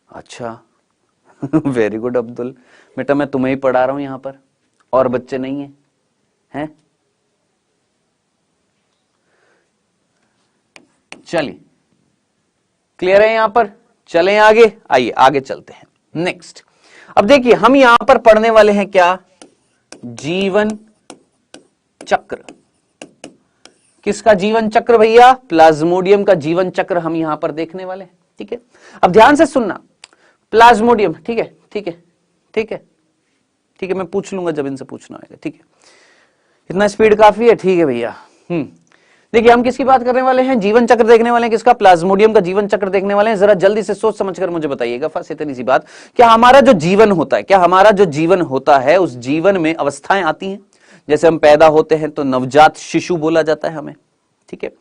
अच्छा वेरी गुड अब्दुल, बेटा मैं तुम्हें ही पढ़ा रहा हूं यहां पर, और बच्चे नहीं है, हैं? चलिए, क्लियर है यहां पर? चलें आगे, आइए आगे चलते हैं। नेक्स्ट, अब देखिए हम यहां पर पढ़ने वाले हैं क्या, जीवन चक्र। किसका जीवन चक्र भैया, प्लाज्मोडियम का जीवन चक्र हम यहां पर देखने वाले हैं। ठीक है, अब ध्यान से सुनना, प्लाज्मोडियम, ठीक है ठीक है ठीक है ठीक है, मैं पूछ लूंगा जब इनसे पूछना होगा। ठीक है, इतना स्पीड काफी है, ठीक है भैया। देखिए हम किसकी बात करने वाले हैं, जीवन चक्र देखने वाले हैं, किसका, प्लाज्मोडियम का जीवन चक्र देखने वाले हैं। जरा जल्दी से सोच समझकर मुझे बताइएगा, फर्स्ट इतनी सी बात, क्या हमारा जो जीवन होता है, क्या हमारा जो जीवन होता है उस जीवन में अवस्थाएं आती हैं। जैसे हम पैदा होते हैं तो नवजात शिशु बोला जाता है हमें, ठीक है,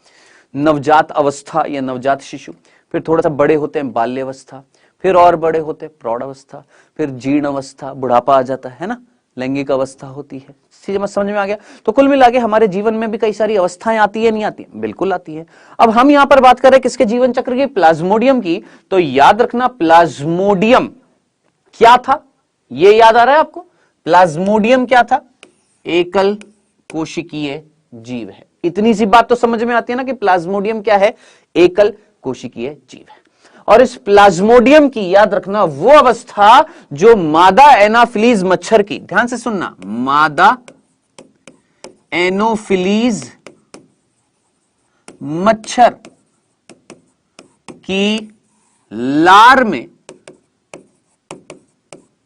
नवजात अवस्था या नवजात शिशु। फिर थोड़ा सा बड़े होते हैं बाल्यावस्था, फिर और बड़े होते हैं प्रौढ़ अवस्था, फिर जीर्ण अवस्था, बुढ़ापा आ जाता है ना, लैंगिक अवस्था होती है। समझ में आ गया। तो कुल मिला के हमारे जीवन में भी कई सारी अवस्थाएं आती है, नहीं आती है, बिल्कुल आती है। अब हम यहां पर बात कर रहे हैं किसके जीवन चक्र की, प्लाज्मोडियम की। तो याद रखना प्लाज्मोडियम क्या था, ये याद आ रहा है आपको, प्लाज्मोडियम क्या था, एकल कोशिकीय जीव है। इतनी सी बात तो समझ में आती है ना कि प्लाज्मोडियम क्या है, एकल कोशिकीय जीव है। और इस प्लाज्मोडियम की याद रखना वो अवस्था जो मादा एनाफिलीज मच्छर की, ध्यान से सुनना, मादा एनोफिलीज मच्छर की लार में,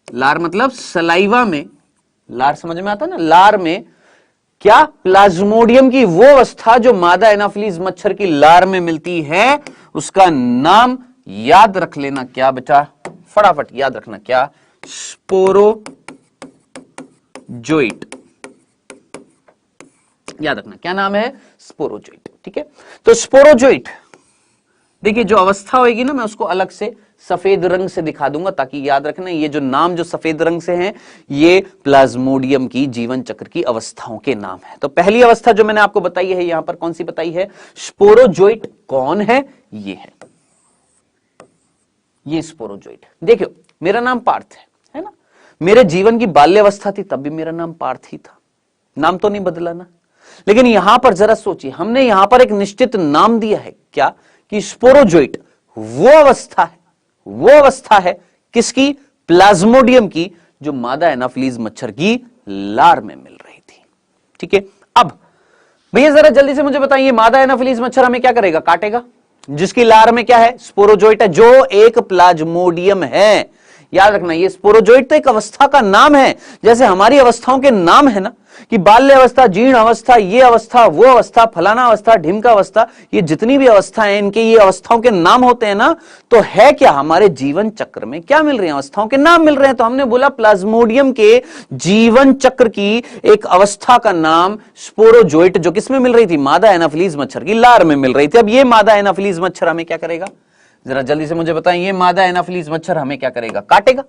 लार मतलब सलाइवा में, लार समझ में आता है ना, लार में क्या, प्लाज्मोडियम की वो अवस्था जो मादा एनाफिलीज मच्छर की लार में मिलती है, उसका नाम याद रख लेना क्या बेटा, फटाफट याद रखना क्या, स्पोरोजोइट। याद रखना क्या नाम है, स्पोरोजोइट। ठीक है, तो स्पोरोजोइट, देखिए जो अवस्था होगी ना, मैं उसको अलग से सफेद रंग से दिखा दूंगा ताकि याद रखना, ये जो नाम जो सफेद रंग से हैं ये प्लाज्मोडियम की जीवन चक्र की अवस्थाओं के नाम है। तो पहली अवस्था जो मैंने आपको बताई है यहां पर कौन सी बताई है, स्पोरोजोइट। कौन है, ये है, ये स्पोरोजोइट। देखियो मेरा नाम पार्थ है ना, मेरे जीवन की बाल्यावस्था थी तब भी मेरा नाम पार्थ ही था, नाम तो नहीं बदला ना। लेकिन यहां पर जरा सोचिए, हमने यहां पर एक निश्चित नाम दिया है क्या, कि स्पोरोजोइट वो अवस्था है, वो अवस्था है किसकी, प्लाज्मोडियम की, जो मादा एनाफिलीज मच्छर की लार में मिल रही थी। ठीक है, अब भैया जरा जल्दी से मुझे बताइए, मादा एनाफिलीज मच्छर हमें क्या करेगा, काटेगा, जिसकी लार में क्या है, स्पोरोजोइट है, जो एक प्लाज्मोडियम है। याद रखना ये स्पोरोजोइट तो एक अवस्था का नाम है, जैसे हमारी अवस्थाओं के नाम है ना, कि बाल्य अवस्था, जीर्ण अवस्था, ये अवस्था, वो अवस्था, फलाना अवस्था, ढिमका अवस्था, ये जितनी भी अवस्थाएं हैं इनके ये अवस्थाओं के नाम होते हैं ना। तो है क्या, हमारे जीवन चक्र में क्या मिल रहे हैं, अवस्थाओं के नाम मिल रहे हैं। तो हमने बोला प्लाज्मोडियम के जीवन चक्र की एक अवस्था का नाम स्पोरोजोइट, जो किसमें मिल रही थी, मादा एनाफिलीज मच्छर की लार में मिल रही थी। अब ये मादा एनाफिलीज मच्छर हमें क्या करेगा, जरा जल्दी से मुझे बताएं, ये मादा एनाफिलीज मच्छर हमें क्या करेगा, काटेगा,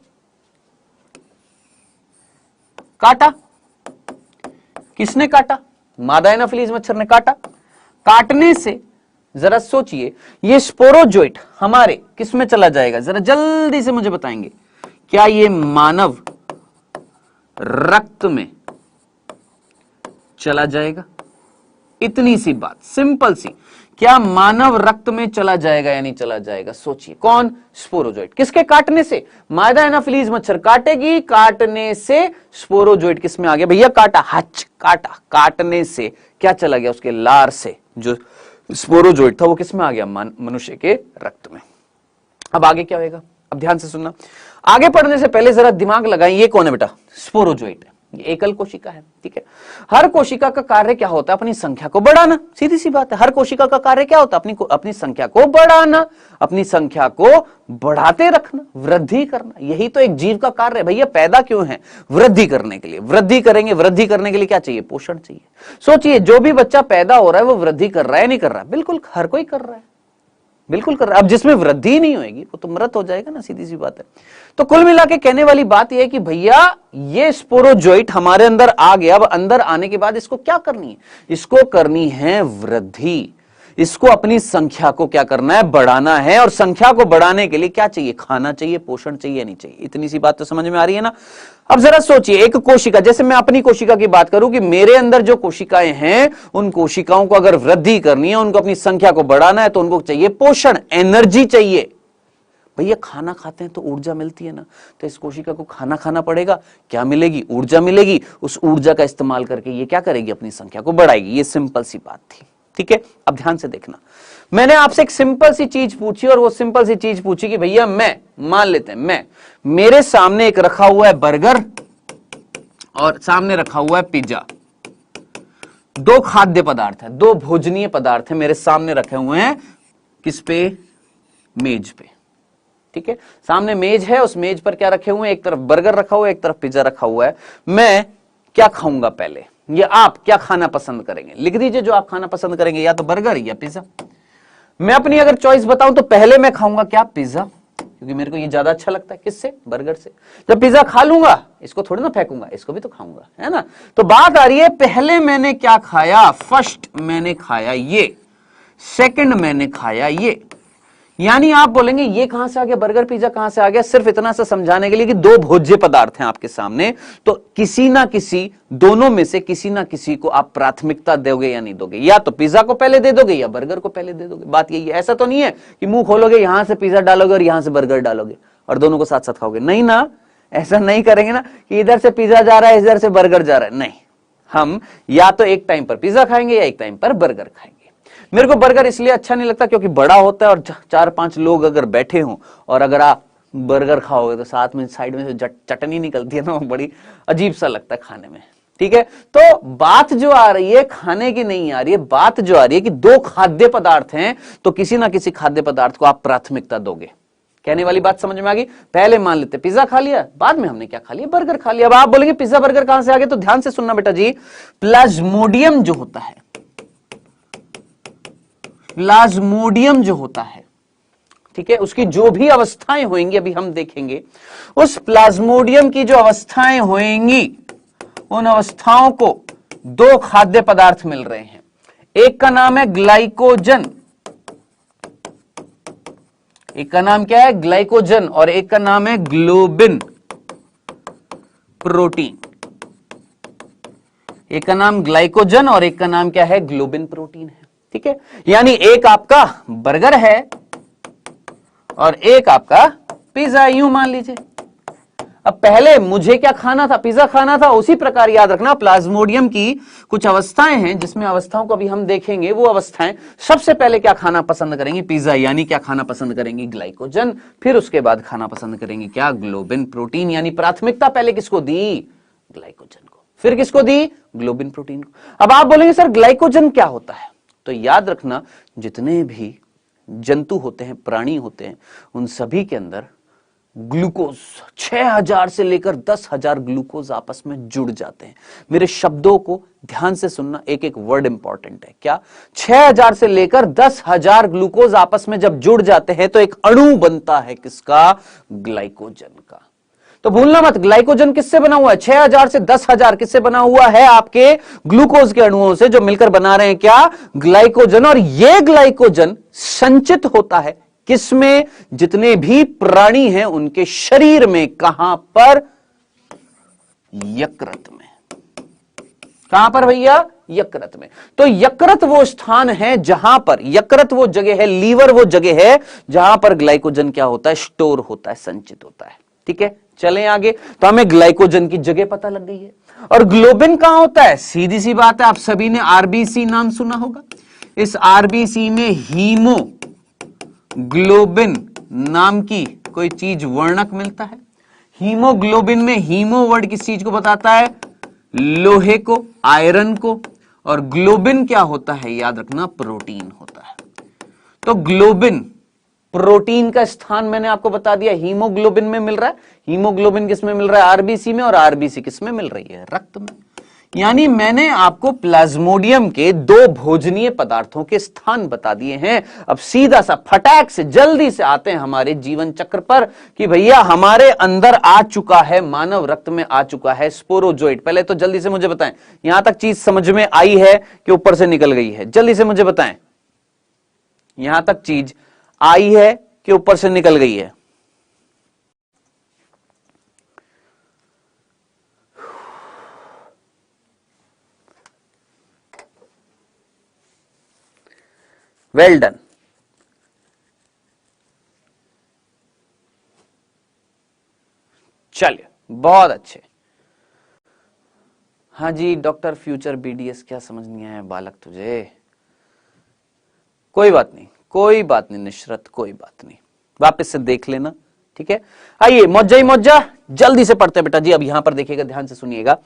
काटा, किसने काटा, मादा एनाफिलीज मच्छर ने काटा। काटने से जरा सोचिए ये स्पोरोजोइट हमारे किस में चला जाएगा, जरा जल्दी से मुझे बताएंगे, क्या ये मानव रक्त में चला जाएगा। इतनी सी बात, सिंपल सी, क्या मानव रक्त में चला जाएगा या नहीं चला जाएगा, सोचिए। कौन, स्पोरोजोइट। किसके काटने से, मादा एनाफिलीज मच्छर काटेगी, काटने से स्पोरोजोइट किस में आ गया भैया, काटा, हच, काटा, काटने से क्या चला गया, उसके लार से जो स्पोरोजोइट था वो किस में आ गया, मनुष्य के रक्त में। अब आगे क्या होगा, अब ध्यान से सुनना, आगे पढ़ने से पहले जरा दिमाग लगाएं, ये कौन है बेटा, स्पोरोजोइट, ये एकल कोशिका है। ठीक है, हर कोशिका का कार्य क्या होता है, अपनी संख्या को बढ़ाना, सीधी सी बात है। हर कोशिका का कार्य क्या होता है, अपनी संख्या को बढ़ाना, अपनी संख्या को बढ़ाते रखना, वृद्धि करना, यही तो एक जीव का कार्य है। भैया पैदा क्यों है, वृद्धि करने के लिए, वृद्धि करेंगे, वृद्धि करने के लिए क्या चाहिए, पोषण चाहिए। सोचिए जो भी बच्चा पैदा हो रहा है वो वृद्धि कर रहा है नहीं कर रहा है, बिल्कुल हर कोई कर रहा है, बिल्कुल कर रहा है। अब जिसमें वृद्धि नहीं होगी वो तो मृत हो जाएगा ना, सीधी सी बात है। तो कुल मिला के कहने वाली बात यह है कि भैया ये स्पोरोजोइट हमारे अंदर आ गया, अब अंदर आने के बाद इसको क्या करनी है, इसको करनी है वृद्धि, इसको अपनी संख्या को क्या करना है, बढ़ाना है। और संख्या को बढ़ाने के लिए क्या चाहिए, खाना चाहिए, पोषण चाहिए, नहीं चाहिए। इतनी सी बात तो समझ में आ रही है ना। अब जरा सोचिए, एक कोशिका, जैसे मैं अपनी कोशिका की बात करूं कि मेरे अंदर जो कोशिकाएं हैं उन कोशिकाओं को अगर वृद्धि करनी है, उनको अपनी संख्या को बढ़ाना है, तो उनको चाहिए पोषण, एनर्जी चाहिए। भैया खाना खाते हैं तो ऊर्जा मिलती है ना, तो इस कोशिका को खाना खाना पड़ेगा, क्या मिलेगी? ऊर्जा मिलेगी। उस ऊर्जा का इस्तेमाल करके ये क्या करेगी? अपनी संख्या को बढ़ाएगी। ये सिंपल सी बात थी, ठीक है। अब ध्यान से देखना, मैंने आपसे एक सिंपल सी चीज पूछी, और वो सिंपल सी चीज पूछी कि भैया मैं, मान लेते हैं मेरे सामने एक रखा हुआ है बर्गर और सामने रखा हुआ है पिज्जा। दो खाद्य पदार्थ है, दो भोजनीय पदार्थ है मेरे सामने रखे हुए हैं, किस पे? मेज पे, ठीक है। सामने मेज है, उस मेज पर क्या रखे हुए हैं? एक तरफ बर्गर रखा हुआ है, एक तरफ पिज्जा रखा हुआ है। मैं क्या खाऊंगा पहले, ये आप क्या खाना पसंद करेंगे? लिख दीजिए जो आप खाना पसंद करेंगे, या तो बर्गर या पिज्जा। मैं अपनी अगर चॉइस बताऊं तो पहले मैं खाऊंगा क्या? पिज्जा, क्योंकि मेरे को ये ज्यादा अच्छा लगता है। किससे? बर्गर से। जब पिज्जा खा लूंगा, इसको थोड़ी ना फेंकूंगा, इसको भी तो खाऊंगा, है ना। तो बात आ रही है पहले मैंने क्या खाया? फर्स्ट मैंने खाया ये, सेकंड मैंने खाया ये। यानी आप बोलेंगे ये कहां से आ गया? बर्गर पिज्जा कहां से आ गया? सिर्फ इतना सा समझाने के लिए कि दो भोज्य पदार्थ हैं आपके सामने, तो किसी ना किसी, दोनों में से किसी ना किसी को आप प्राथमिकता दोगे या नहीं दोगे? या तो पिज्जा को पहले दे दोगे या बर्गर को पहले दे दोगे। बात यही है। ऐसा तो नहीं है कि मुंह खोलोगे यहां से पिज्जा डालोगे और यहां से बर्गर डालोगे और दोनों को साथ साथ खाओगे, नहीं ना, ऐसा नहीं करेंगे ना कि इधर से पिज्जा जा रहा है इधर से बर्गर जा रहा है, नहीं। हम या तो एक टाइम पर पिज्जा खाएंगे या एक टाइम पर बर्गर खाएंगे। मेरे को बर्गर इसलिए अच्छा नहीं लगता क्योंकि बड़ा होता है और 4-5 लोग अगर बैठे हों और अगर आप बर्गर खाओगे तो साथ में साइड में से चटनी निकलती है ना, वो बड़ी अजीब सा लगता है खाने में, ठीक है। तो बात जो आ रही है खाने की नहीं आ रही है, बात जो आ रही है कि दो खाद्य पदार्थ हैं तो किसी ना किसी खाद्य पदार्थ को आप प्राथमिकता दोगे। कहने वाली बात समझ में आ गई? पहले मान लेते पिज्जा खा लिया, बाद में हमने क्या खा लिया? बर्गर खा लिया। अब आप बोलेंगे पिज्जा बर्गर कहां से आ गया? तो ध्यान से सुनना बेटा जी, प्लाज्मोडियम जो होता है, प्लाज्मोडियम जो होता है, ठीक है, उसकी जो भी अवस्थाएं होंगी अभी हम देखेंगे, उस प्लाज्मोडियम की जो अवस्थाएं होंगी उन अवस्थाओं को दो खाद्य पदार्थ मिल रहे हैं। एक का नाम है ग्लाइकोजन, एक का नाम क्या है? ग्लाइकोजन, और एक का नाम है ग्लोबिन प्रोटीन। एक का नाम ग्लाइकोजन और एक का नाम क्या है? ग्लोबिन प्रोटीन है, ठीक है। यानी एक आपका बर्गर है और एक आपका पिज्जा, यूं मान लीजिए। अब पहले मुझे क्या खाना था? पिज्जा खाना था। उसी प्रकार याद रखना प्लाज्मोडियम की कुछ अवस्थाएं हैं जिसमें अवस्थाओं को अभी हम देखेंगे। वो अवस्थाएं सबसे पहले क्या खाना पसंद करेंगी? पिज्जा, यानी क्या खाना पसंद करेंगी? ग्लाइकोजन। फिर उसके बाद खाना पसंद करेंगी क्या? Globin protein. यानी प्राथमिकता पहले किसको दी? ग्लाइकोजन को। फिर किसको दी? ग्लोबिन प्रोटीन को। अब आप बोलेंगे सर ग्लाइकोजन क्या होता है? तो याद रखना जितने भी जंतु होते हैं, प्राणी होते हैं, उन सभी के अंदर ग्लूकोज 6000 से लेकर 10,000 ग्लूकोज आपस में जुड़ जाते हैं। मेरे शब्दों को ध्यान से सुनना, एक एक वर्ड इंपॉर्टेंट है। क्या? 6000 से लेकर 10,000 ग्लूकोज आपस में जब जुड़ जाते हैं तो एक अणु बनता है किसका? ग्लाइकोजन का। तो भूलना मत, ग्लाइकोजन किससे बना हुआ है? 6000 से 10,000 किससे बना हुआ है? आपके ग्लूकोज के अणुओं से, जो मिलकर बना रहे हैं क्या? ग्लाइकोजन। और यह ग्लाइकोजन संचित होता है किसमें? जितने भी प्राणी हैं उनके शरीर में। कहां पर? यकृत में। कहां पर भैया? यकृत में। तो यकृत वो स्थान है जहां पर, यकृत वो जगह है, लीवर वो जगह है जहां पर ग्लाइकोजन क्या होता है? स्टोर होता है, संचित होता है, ठीक है। चलें आगे। तो हमें ग्लाइकोजन की जगह पता लग गई है। और ग्लोबिन कहां होता है? सीधी सी बात है, आप सभी ने आरबीसी नाम सुना होगा। इस आरबीसी में हीमोग्लोबिन नाम की कोई चीज, वर्णक मिलता है। हीमोग्लोबिन में, हीमो वर्ड किस चीज को बताता है? लोहे को, आयरन को। और ग्लोबिन क्या होता है? याद रखना, प्रोटीन होता है। तो ग्लोबिन, प्रोटीन का स्थान मैंने आपको बता दिया, हीमोग्लोबिन में मिल रहा है। हीमोग्लोबिन किस में मिल रहा है? आरबीसी में। और आरबीसी किस में मिल रही है? रक्त में। यानी मैंने आपको प्लाज्मोडियम के दो भोजनीय पदार्थों के स्थान बता दिए हैं। अब सीधा सा फटाक से जल्दी से आते हैं हमारे जीवन चक्र पर कि भैया हमारे अंदर आ चुका है, मानव रक्त में आ चुका है स्पोरोजोइट। पहले तो जल्दी से मुझे बताएं, यहां तक चीज समझ में आई है कि ऊपर से निकल गई है? जल्दी से मुझे बताएं, यहां तक चीज आई है कि ऊपर से निकल गई है? Well done. चलिए बहुत अच्छे। हाँ जी डॉक्टर फ्यूचर बीडीएस, क्या समझ नहीं आया बालक तुझे? कोई बात नहीं, कोई बात नहीं निशरत, कोई बात नहीं, वापस से देख लेना, ठीक है। आइए मौजा ही मौजा, जल्दी से पढ़ते हैं बेटा जी। अब यहां पर देखिएगा, ध्यान से सुनिएगा।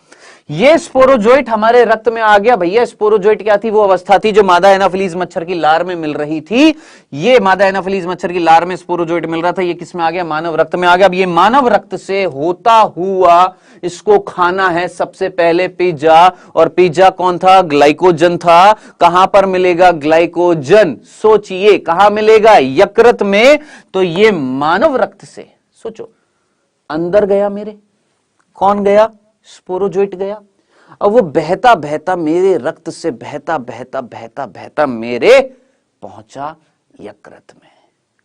ये स्पोरोजोइट हमारे रक्त में आ गया भैया। स्पोरोजोइट क्या थी? वो अवस्था थी जो मादा एनाफिलीज मच्छर की लार में मिल रही थी। ये मादा एनाफिलीज मच्छर की लार में स्पोरोजोइट मिल रहा था। ये किस में आ गया? मानव रक्त में आ गया। अब ये मानव रक्त से होता हुआ इसको खाना है सबसे पहले पिज्जा, और पिज्जा कौन था? ग्लाइकोजन था। कहां पर मिलेगा ग्लाइकोजन? सोचिए कहां मिलेगा? यकृत में। तो ये मानव रक्त से, सोचो, अंदर गया मेरे, कौन गया? स्पोरोजोइट गया। अब वो बहता बहता मेरे रक्त से बहता बहता बहता बहता मेरे पहुंचा यकृत में।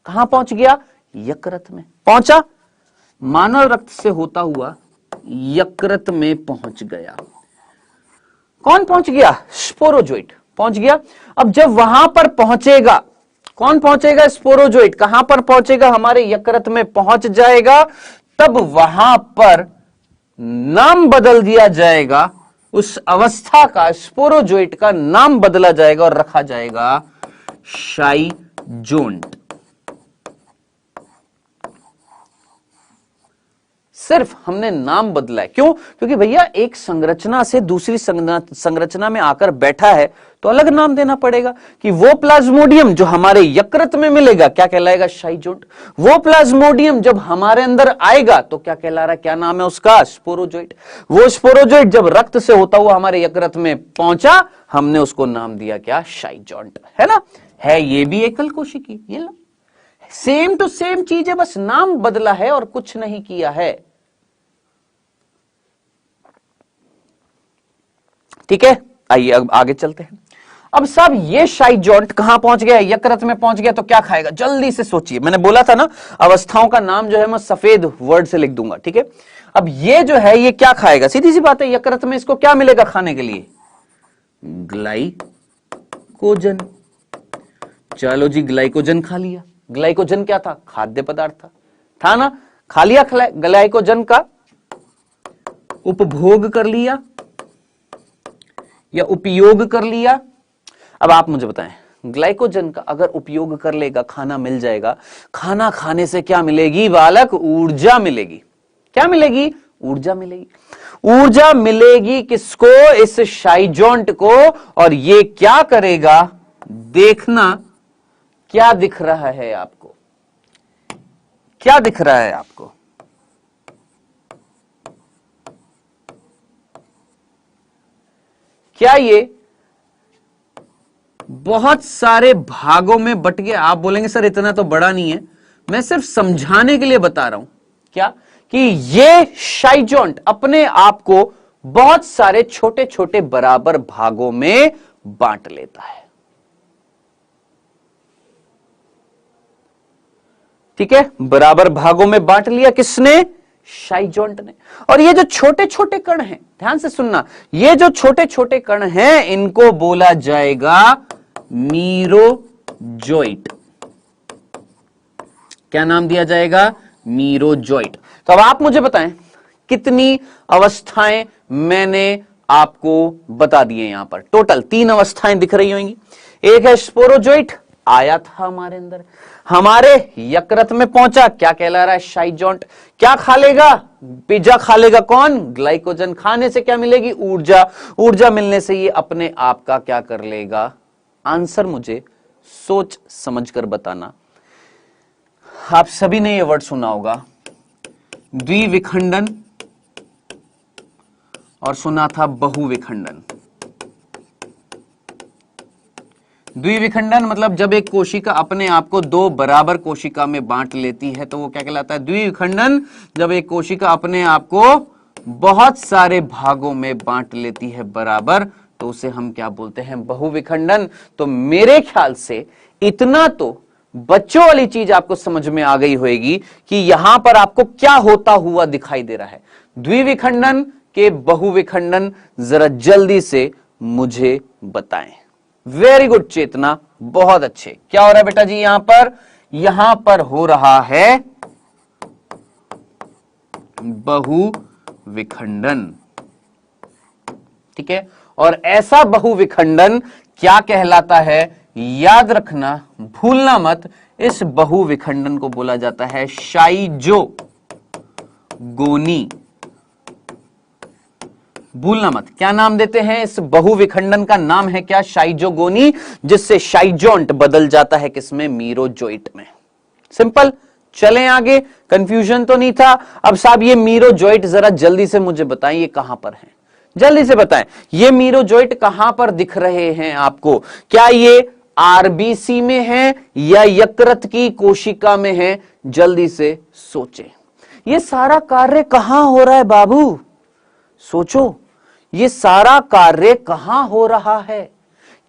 कहां पहुंच गया? यकृत में पहुंचा। मानव रक्त से होता हुआ यकृत में पहुंच गया। कौन पहुंच गया? स्पोरोजोइट पहुंच गया। अब जब वहां पर पहुंचेगा, कौन पहुंचेगा? स्पोरोजोइट। कहां पर पहुंचेगा? हमारे यकृत में पहुंच जाएगा। तब वहां पर नाम बदल दिया जाएगा उस अवस्था का, स्पोरोजोइट का नाम बदला जाएगा और रखा जाएगा शाइजोन्ट। सिर्फ हमने नाम बदला है। क्यों? क्योंकि भैया एक संरचना से दूसरी संरचना में आकर बैठा है तो अलग नाम देना पड़ेगा। कि वो प्लाज्मोडियम जो हमारे यकृत में मिलेगा क्या कहलाएगा? शाइजोन्ट। वो प्लाज्मोडियम जब हमारे अंदर आएगा तो क्या कहला रहा है? क्या नाम है उसका? स्पोरोजोइट। वो स्पोरोजोइट जब रक्त से होता हुआ हमारे यकृत में पहुंचा, हमने उसको नाम दिया क्या? शाइजोन्ट। है ना? है ये भी एकल कोशिकी। ये लो, सेम टू सेम चीज है, बस नाम बदला है और कुछ नहीं किया है। ठीक है, आइए अब आगे चलते हैं। अब साहब ये शाइजोन्ट कहां पहुंच गया? यकृत में पहुंच गया तो क्या खाएगा? जल्दी से सोचिए। मैंने बोला था ना अवस्थाओं का नाम जो है मैं सफेद वर्ड से लिख दूंगा, ठीक है। अब ये जो है ये क्या खाएगा? सीधी सी बात है, यकृत में इसको क्या मिलेगा खाने के लिए? ग्लाइकोजन। चलो जी, ग्लाइकोजन खा लिया। ग्लाइकोजन क्या था? खाद्य पदार्थ था ना? खा लिया ग्लाइकोजन का, उपभोग कर लिया या उपयोग कर लिया। अब आप मुझे बताएं, ग्लाइकोजन का अगर उपयोग कर लेगा, खाना मिल जाएगा। खाना खाने से क्या मिलेगी बालक? ऊर्जा मिलेगी। क्या मिलेगी? ऊर्जा मिलेगी। ऊर्जा मिलेगी किसको? इस शाइजोन्ट को। और ये क्या करेगा? देखना क्या दिख रहा है आपको? क्या दिख रहा है आपको? क्या ये बहुत सारे भागों में बट गया? आप बोलेंगे सर इतना तो बड़ा नहीं है। मैं सिर्फ समझाने के लिए बता रहा हूं क्या, कि ये शाइजोन्ट अपने आप को बहुत सारे छोटे छोटे बराबर भागों में बांट लेता है। ठीक है, बराबर भागों में बांट लिया किसने? शाइजोन्ट ने। और ये जो छोटे छोटे कण हैं, ध्यान से सुनना, ये जो छोटे छोटे कण हैं इनको बोला जाएगा मीरोजोइट। क्या नाम दिया जाएगा? मीरोजोइट। तो अब आप मुझे बताएं कितनी अवस्थाएं मैंने आपको बता दी है। यहां पर टोटल 3 अवस्थाएं दिख रही होंगी। एक है स्पोरोजोइट, आया था हमारे अंदर, हमारे यकृत में पहुंचा, क्या कहला रहा है? शाइजोन्ट। क्या खा लेगा? पिज्जा खा लेगा। कौन? ग्लाइकोजन। खाने से क्या मिलेगी? ऊर्जा। ऊर्जा मिलने से ये अपने आप का क्या कर लेगा? आंसर मुझे सोच समझकर बताना। आप सभी ने ये वर्ड सुना होगा, द्विविखंडन, और सुना था बहुविखंडन। द्विविखंडन मतलब जब एक कोशिका अपने आप को 2 बराबर कोशिका में बांट लेती है तो वो क्या कहलाता है? द्विविखंडन। जब एक कोशिका अपने आप को बहुत सारे भागों में बांट लेती है बराबर, तो उसे हम क्या बोलते हैं? बहुविखंडन। तो मेरे ख्याल से इतना तो बच्चों वाली चीज आपको समझ में आ गई होगी कि यहां पर आपको क्या होता हुआ दिखाई दे रहा है। द्विविखंडन के बहुविखंडन जरा जल्दी से मुझे बताएं। वेरी गुड चेतना, बहुत अच्छे। क्या हो रहा है बेटा जी? यहां पर हो रहा है बहुविखंडन। ठीक है, और ऐसा बहुविखंडन क्या कहलाता है? याद रखना, भूलना मत, इस बहुविखंडन को बोला जाता है शाइजोगोनी। भूलना मत, क्या नाम देते हैं इस बहुविखंडन का? नाम है क्या? शाइजोगोनी, जिससे शाइजोंट बदल जाता है किसमें? मीरोजोइट में। सिंपल। चलें आगे, कंफ्यूजन तो नहीं था। अब साहब ये मीरोजोइट जरा जल्दी से मुझे बताएं, ये कहां पर है? जल्दी से बताएं, ये मीरोजोइट कहां पर दिख रहे हैं आपको? क्या ये आरबीसी में है या यकृत की कोशिका में है? जल्दी से सोचें, ये सारा कार्य कहां हो रहा है बाबू? सोचो, ये सारा कार्य कहां हो रहा है?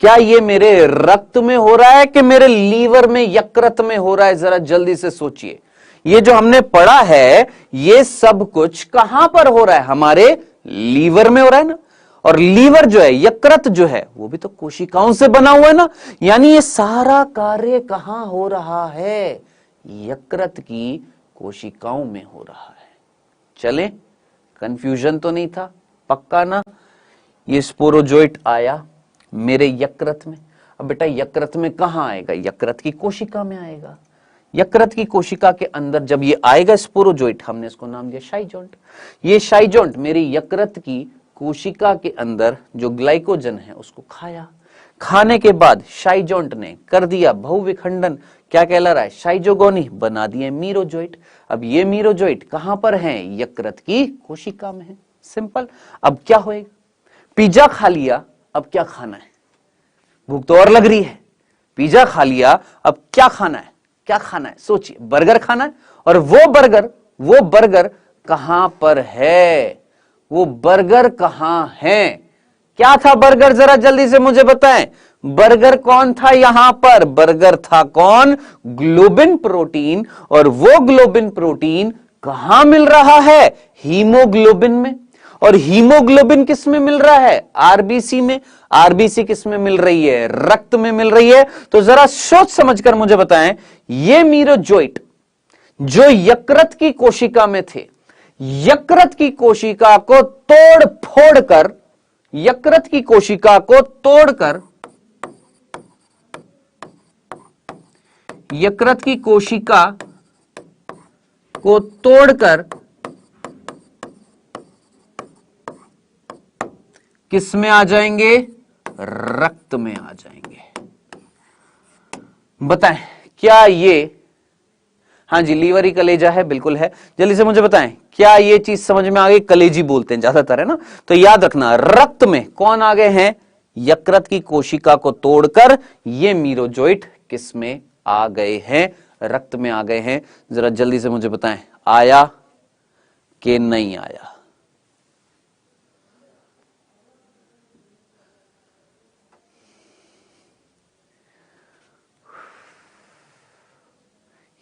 क्या ये मेरे रक्त में हो रहा है कि मेरे लीवर में, यकृत में हो रहा है? जरा जल्दी से सोचिए। ये जो हमने पढ़ा है, ये सब कुछ कहां पर हो रहा है? हमारे लीवर में हो रहा है ना। और लीवर जो है, यकृत जो है, वो भी तो कोशिकाओं से बना हुआ है ना। यानी ये सारा कार्य कहां हो रहा है? यकृत की कोशिकाओं में हो रहा है। चले, कंफ्यूजन तो नहीं था? पक्का ना? ये स्पोरोजोइट आया मेरे यकृत में। अब बेटा यकृत में कहां आएगा? यकृत की कोशिका में आएगा। यकृत की कोशिका के अंदर जब ये आएगा स्पोरोजोइट, हमने इसको नाम दिया शाइजोंट। ये शाइजोंट मेरी यकृत की कोशिका के अंदर जो ग्लाइकोजन है उसको खाया। खाने के बाद शाइजोंट ने कर दिया बहुविखंडन। क्या कहला रहा है? शाइजोगोनी। बना दिए मीरोजोइट। अब ये मीरोजोइट कहां पर है? यकृत की कोशिका में है। सिंपल। अब क्या होएगा? पिज्जा खा लिया, अब क्या खाना है? भूख तो और लग रही है। पिज्जा खा लिया, अब क्या खाना है? क्या खाना है? सोचिए, बर्गर खाना है। और वो बर्गर कहां पर है? वो बर्गर कहां है? क्या था बर्गर? जरा जल्दी से मुझे बताएं। बर्गर कौन था यहां पर? बर्गर था कौन? Globin protein. और वो ग्लोबिन प्रोटीन कहां मिल रहा है? हीमोग्लोबिन में। और हीमोग्लोबिन किस में मिल रहा है? आरबीसी में। आरबीसी किस में मिल रही है? रक्त में मिल रही है। तो जरा सोच समझकर मुझे बताएं, ये मीरोजोइट जो यकृत की कोशिका में थे, यकृत की कोशिका को तोड़ फोड़ कर, यकृत की कोशिका को तोड़कर, यकृत की कोशिका को तोड़कर किस में आ जाएंगे? रक्त में आ जाएंगे। बताएं, क्या ये, हाँ जी, लीवर ही कलेजा है? बिल्कुल है। जल्दी से मुझे बताएं, क्या ये चीज समझ में आ गई? कलेजी बोलते हैं ज्यादातर, है ना। तो याद रखना, रक्त में कौन आ गए हैं? यकृत की कोशिका को तोड़कर ये मीरोजोइट किस में आ गए हैं? रक्त में आ गए हैं। जरा जल्दी से मुझे बताएं, आया कि नहीं आया?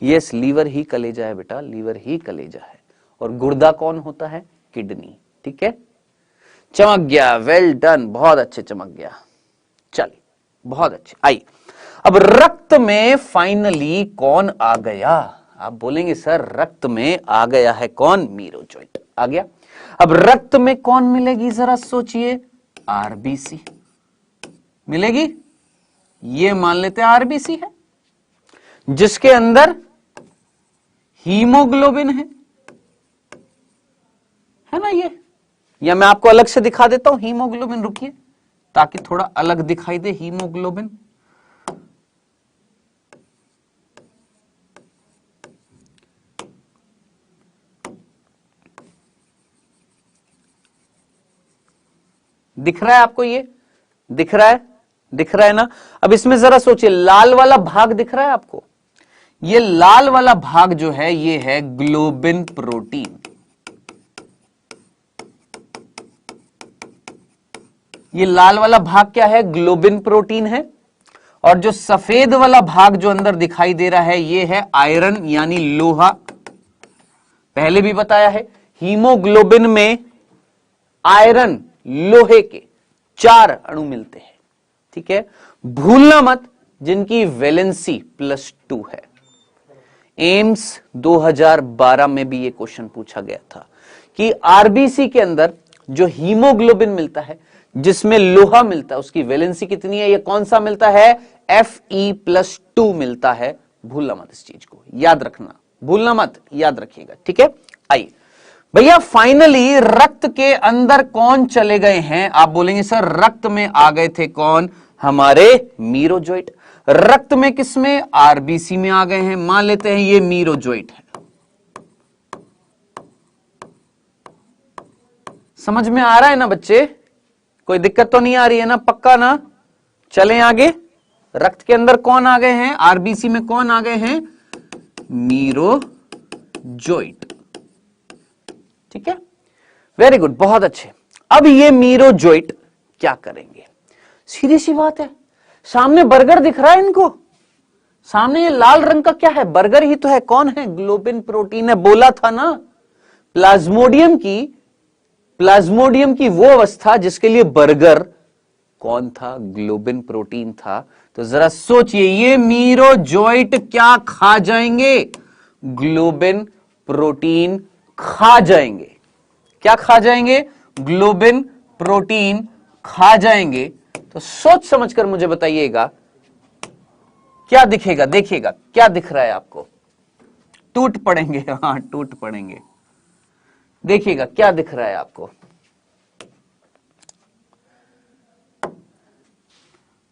यस, लीवर ही कलेजा है बेटा, लीवर ही कलेजा है। और गुर्दा कौन होता है? किडनी। ठीक है, चमक गया, वेल डन, बहुत अच्छे चमक गया। चलिए, बहुत अच्छे। आइए, अब रक्त में फाइनली कौन आ गया? आप बोलेंगे सर रक्त में आ गया है कौन? मीरोजोइट आ गया। अब रक्त में कौन मिलेगी? जरा सोचिए, आरबीसी मिलेगी। ये मान लेते हैं आरबीसी है, जिसके अंदर हीमोग्लोबिन है ना ये। या मैं आपको अलग से दिखा देता हूं हीमोग्लोबिन, रुकिए, ताकि थोड़ा अलग दिखाई दे हीमोग्लोबिन। दिख रहा है आपको? ये दिख रहा है? दिख रहा है ना। अब इसमें जरा सोचिए, लाल वाला भाग दिख रहा है आपको? ये लाल वाला भाग जो है, ये है ग्लोबिन प्रोटीन। ये लाल वाला भाग क्या है? ग्लोबिन प्रोटीन है। और जो सफेद वाला भाग जो अंदर दिखाई दे रहा है, ये है आयरन यानी लोहा। पहले भी बताया है, हीमोग्लोबिन में आयरन, लोहे के 4 अणु मिलते हैं। ठीक है, भूलना मत, जिनकी वैलेंसी +2 है। एम्स 2012 में भी ये क्वेश्चन पूछा गया था कि आरबीसी के अंदर जो हीमोग्लोबिन मिलता है, जिसमें लोहा मिलता है, उसकी वैलेंसी कितनी है? ये कौन सा मिलता है? Fe+2 मिलता है। भूलना मत इस चीज को, याद रखना, भूलना मत, याद रखिएगा, ठीक है। आइए भैया, फाइनली रक्त के अंदर कौन चले गए हैं? आप बोलेंगे सर रक्त में आ गए थे कौन? हमारे मीरोजोइट। रक्त में किसमें? आरबीसी में आ गए हैं। मान लेते हैं ये मीरोजोइट है। समझ में आ रहा है ना बच्चे? कोई दिक्कत तो नहीं आ रही है ना? पक्का ना? चलें आगे। रक्त के अंदर कौन आ गए हैं? आरबीसी में कौन आ गए हैं? मीरोजोइट। ठीक है, वेरी गुड, बहुत अच्छे। अब ये मीरोजोइट क्या करेंगे? सीधी सी बात है, सामने बर्गर दिख रहा है इनको, सामने ये लाल रंग का क्या है? बर्गर ही तो है। कौन है? ग्लोबिन प्रोटीन है। बोला था ना, प्लाज्मोडियम की वो अवस्था जिसके लिए बर्गर कौन था? ग्लोबिन प्रोटीन था। तो जरा सोचिए, ये मीरोजोइट क्या खा जाएंगे? ग्लोबिन प्रोटीन खा जाएंगे। क्या खा जाएंगे? ग्लोबिन प्रोटीन खा जाएंगे। तो सोच समझकर मुझे बताइएगा क्या दिखेगा? देखिएगा क्या दिख रहा है आपको? टूट पड़ेंगे, हाँ टूट पड़ेंगे। देखिएगा क्या दिख रहा है आपको?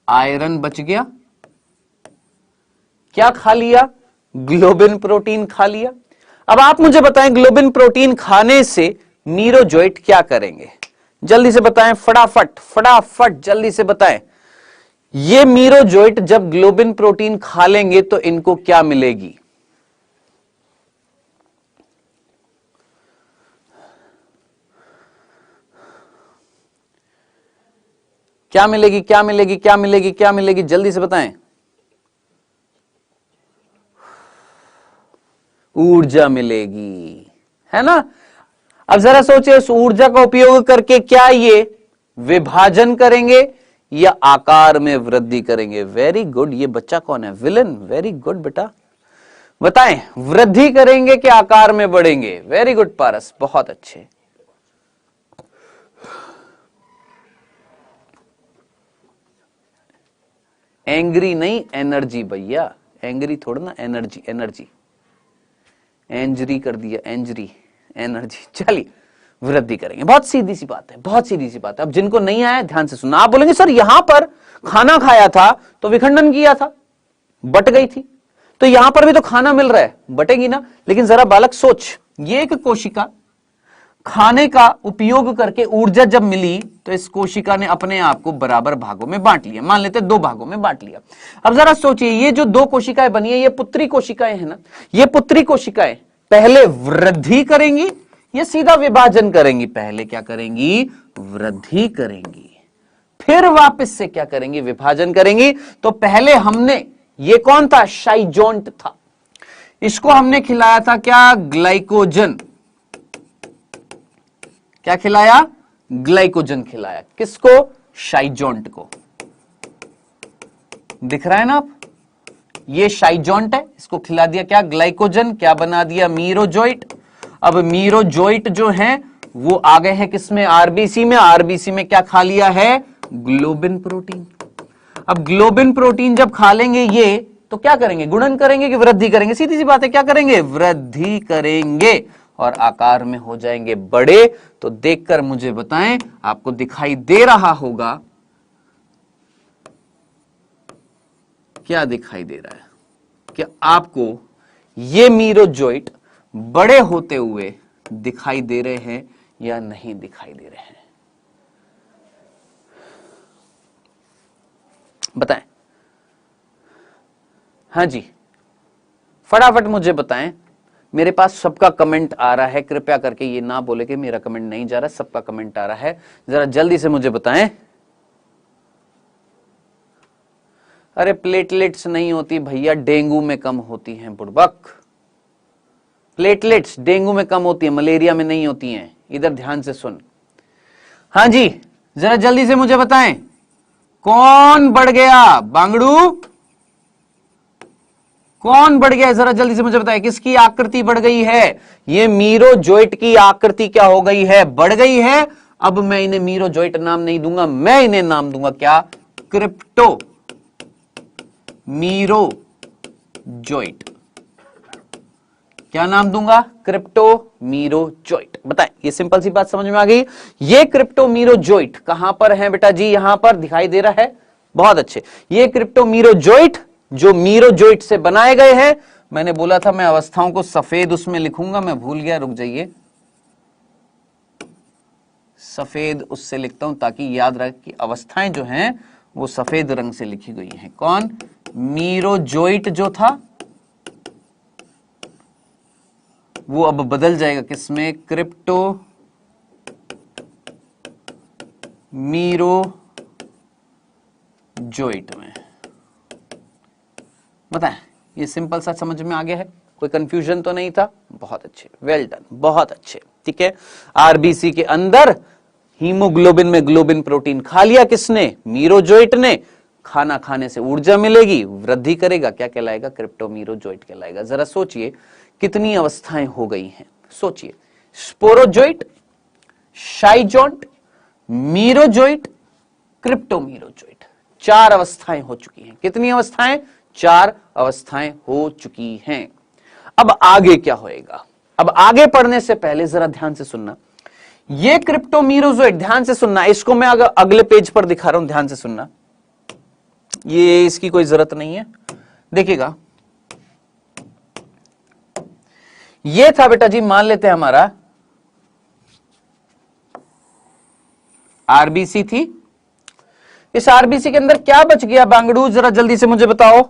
आयरन बच गया। क्या खा लिया? ग्लोबिन प्रोटीन खा लिया। अब आप मुझे बताएं, ग्लोबिन प्रोटीन खाने से मीरोजोइट क्या करेंगे? जल्दी से बताएं, फटाफट फटाफट जल्दी से बताएं। ये मीरोजोइट जब ग्लोबिन प्रोटीन खा लेंगे तो इनको क्या मिलेगी? क्या मिलेगी? क्या मिलेगी? क्या मिलेगी? क्या मिलेगी? जल्दी से बताएं। ऊर्जा मिलेगी, है ना? अब जरा सोचिए, उस ऊर्जा का उपयोग करके क्या ये विभाजन करेंगे या आकार में वृद्धि करेंगे? Very good. ये बच्चा कौन है? विलन। वेरी गुड बेटा, बताएं वृद्धि करेंगे कि आकार में बढ़ेंगे? वेरी गुड पारस, बहुत अच्छे। एंग्री नहीं, एनर्जी भैया, एंग्री थोड़ा ना, एनर्जी। एनर्जी एंजरी कर दिया, एंजरी, एनर्जी। चलिए, वृद्धि करेंगे। बहुत सीधी सी बात है, बहुत सीधी सी बात है। अब जिनको नहीं आया ध्यान से सुनना। आप बोलेंगे सर यहां पर खाना खाया था तो विखंडन किया था, बट गई थी, तो यहां पर भी तो खाना मिल रहा है, बटेगी ना। लेकिन जरा बालक सोच, ये एक कोशिका खाने का उपयोग करके ऊर्जा जब मिली तो इस कोशिका ने अपने आप को बराबर भागों में बांट लिया। मान लेते 2 भागों में बांट लिया। अब जरा सोचिए, ये जो 2 कोशिकाएं बनी है, ये पुत्री कोशिकाएं है ना। ये पुत्री कोशिकाएं पहले वृद्धि करेंगी या सीधा विभाजन करेंगी? पहले क्या करेंगी? वृद्धि करेंगी, फिर वापस से क्या करेंगी? विभाजन करेंगी। तो पहले हमने, ये कौन था? शाइजोंट था। इसको हमने खिलाया था क्या? ग्लाइकोजन। क्या खिलाया? ग्लाइकोजन खिलाया। किसको? शाइजोंट को। दिख रहा है ना आप? ये शाइजोंट है, इसको खिला दिया क्या? ग्लाइकोजन। क्या बना दिया? मीरोजोइट। अब मीरोजोइट जो है वो आ गए हैं किसमें? आरबीसी में। आरबीसी में क्या खा लिया है? Globin protein. अब ग्लोबिन प्रोटीन जब खा लेंगे ये, तो क्या करेंगे? गुणन करेंगे कि वृद्धि करेंगे? सीधी सी बात है, क्या करेंगे? वृद्धि करेंगे और आकार में हो जाएंगे बड़े। तो देखकर मुझे बताएं, आपको दिखाई दे रहा होगा, क्या दिखाई दे रहा है? क्या आपको ये मीरोजोइट बड़े होते हुए दिखाई दे रहे हैं या नहीं दिखाई दे रहे हैं? बताएं। हाँ जी, फटाफट मुझे बताएं। मेरे पास सबका कमेंट आ रहा है, कृपया करके ये ना बोले कि मेरा कमेंट नहीं जा रहा, सबका कमेंट आ रहा है। जरा जल्दी से मुझे बताएं। अरे प्लेटलेट्स नहीं होती भैया, डेंगू में कम होती हैं बुड़बक। प्लेटलेट्स डेंगू में कम होती है, मलेरिया में नहीं होती हैं। इधर ध्यान से सुन। हाँ जी, जरा जल्दी से मुझे बताएं, कौन बढ़ गया? बांगड़ू, कौन बढ़ गया है जरा जल्दी से मुझे बताएं, किसकी आकृति बढ़ गई है? ये मीरोजोइट की आकृति क्या हो गई है? बढ़ गई है। अब मैं इन्हें मीरोजोइट नाम नहीं दूंगा, मैं इन्हें नाम दूंगा क्या? Crypto merozoite. क्या नाम दूंगा? Crypto merozoite. बताएं, ये सिंपल सी बात समझ में आ गई। ये क्रिप्टो मीरोजोइट कहां पर है बेटा जी? यहां पर दिखाई दे रहा है, बहुत अच्छे। ये क्रिप्टो मीरोजोइट जो मीरोजोइट से बनाए गए हैं, मैंने बोला था मैं अवस्थाओं को सफेद उसमें लिखूंगा, मैं भूल गया, रुक जाइए, सफेद उससे लिखता हूं ताकि याद रहे कि अवस्थाएं जो हैं वो सफेद रंग से लिखी गई हैं। कौन? मीरोजोइट जो था वो अब बदल जाएगा किसमें? क्रिप्टो मीरोजोइट में। बताएं, ये सिंपल सा समझ में आ गया है? कोई कंफ्यूजन तो नहीं था? बहुत अच्छे, वेल डन, बहुत अच्छे। ठीक है, आरबीसी के अंदर हीमोग्लोबिन में ग्लोबिन प्रोटीन खा लिया किसने? मीरोजोइट ने। खाना खाने से ऊर्जा मिलेगी, वृद्धि करेगा, क्या कहलाएगा? क्रिप्टो मीरोजोइट कहलाएगा। जरा सोचिए कितनी अवस्थाएं हो गई हैं, सोचिए। स्पोरोजोइट, शाइजोंट, मीरोजोइट, क्रिप्टोमीरोजोइट, 4 अवस्थाएं हो चुकी हैं। कितनी अवस्थाएं? 4 अवस्थाएं हो चुकी हैं। अब आगे क्या होएगा? अब आगे पढ़ने से पहले जरा ध्यान से सुनना। ये क्रिप्टोमीरोजोइट, ध्यान से सुनना, इसको मैं अगले पेज पर दिखा रहा हूं, ध्यान से सुनना। ये इसकी कोई जरूरत नहीं है, देखिएगा। ये था बेटा जी, मान लेते हैं हमारा आरबीसी थी। इस आरबीसी के अंदर क्या बच गया बांगड़ू? जरा जल्दी से मुझे बताओ,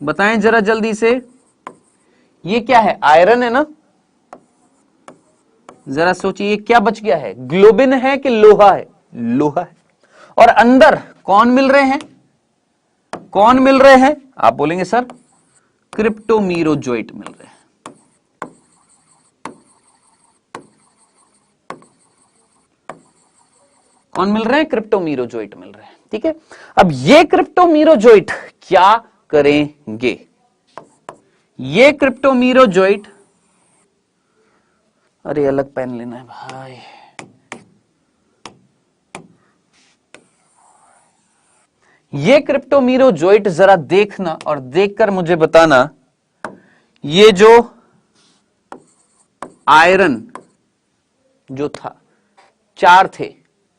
बताएं जरा जल्दी से। ये क्या है? आयरन है ना? जरा सोचिए, ये क्या बच गया है? ग्लोबिन है कि लोहा है? लोहा है। और अंदर कौन मिल रहे हैं? कौन मिल रहे हैं? आप बोलेंगे सर क्रिप्टोमीरोजोइट मिल रहे हैं। कौन मिल रहे हैं? क्रिप्टोमीरोजोइट मिल रहे हैं। ठीक है, अब ये क्रिप्टोमीरोजोइट क्या करेंगे? ये क्रिप्टोमीरोजोइट, अरे अलग पेन लेना है भाई। ये क्रिप्टोमीरोजोइट जरा देखना और देखकर मुझे बताना, ये जो आयरन जो था, 4 थे।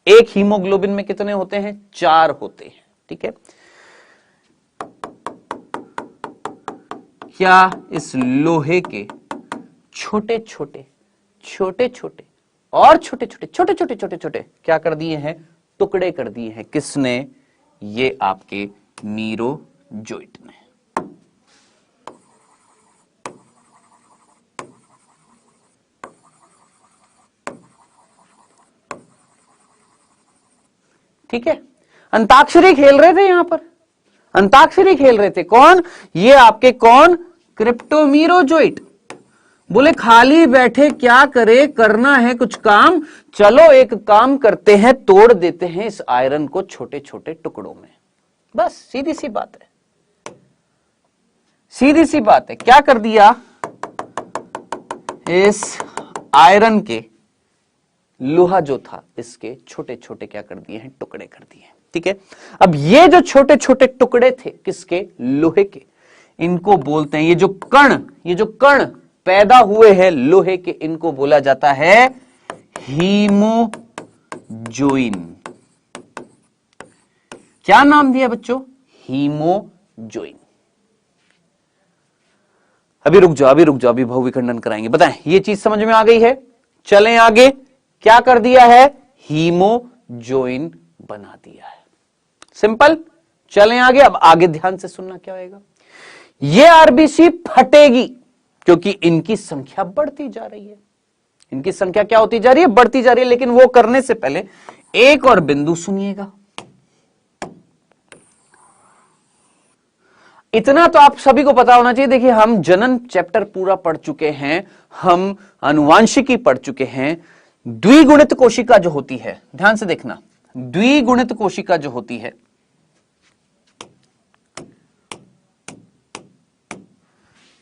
एक हीमोग्लोबिन में कितने होते हैं? 4 होते हैं। ठीक है, क्या इस लोहे के छोटे छोटे छोटे छोटे और छोटे छोटे छोटे छोटे छोटे छोटे क्या कर दिए हैं? टुकड़े कर दिए हैं। किसने? ये आपके मीरोजोइट ने। ठीक है, अंताक्षरी खेल रहे थे, यहां पर अंताक्षरी खेल रहे थे। कौन? ये आपके कौन? क्रिप्टोमीरोजोइट। बोले खाली बैठे क्या करे, करना है कुछ काम, चलो एक काम करते हैं, तोड़ देते हैं इस आयरन को छोटे छोटे टुकड़ों में। बस सीधी सी बात है, सीधी सी बात है। क्या कर दिया? इस आयरन के, लोहा जो था, इसके छोटे छोटे क्या कर दिए हैं? टुकड़े कर दिए। ठीक है, अब ये जो छोटे छोटे टुकड़े थे किसके? लोहे के, इनको बोलते हैं, ये जो कण पैदा हुए हैं लोहे के, इनको बोला जाता है हीमोजोइन। क्या नाम दिया बच्चों? हीमोजोइन। अभी रुक जाओ, अभी बहुविखंडन कराएंगे। बताएं, ये चीज समझ में आ गई है? चलें आगे। क्या कर दिया है? हीमोजोइन बना दिया है। सिंपल। चलें आगे। अब आगे ध्यान से सुनना, क्या होगा? ये आरबीसी फटेगी क्योंकि इनकी संख्या बढ़ती जा रही है। इनकी संख्या क्या होती जा रही है? बढ़ती जा रही है। लेकिन वो करने से पहले एक और बिंदु सुनिएगा। इतना तो आप सभी को पता होना चाहिए। देखिए, हम जनन चैप्टर पूरा पढ़ चुके हैं, हम अनुवांशिकी पढ़ चुके हैं। द्विगुणित कोशिका जो होती है, ध्यान से देखना, द्विगुणित कोशिका जो होती है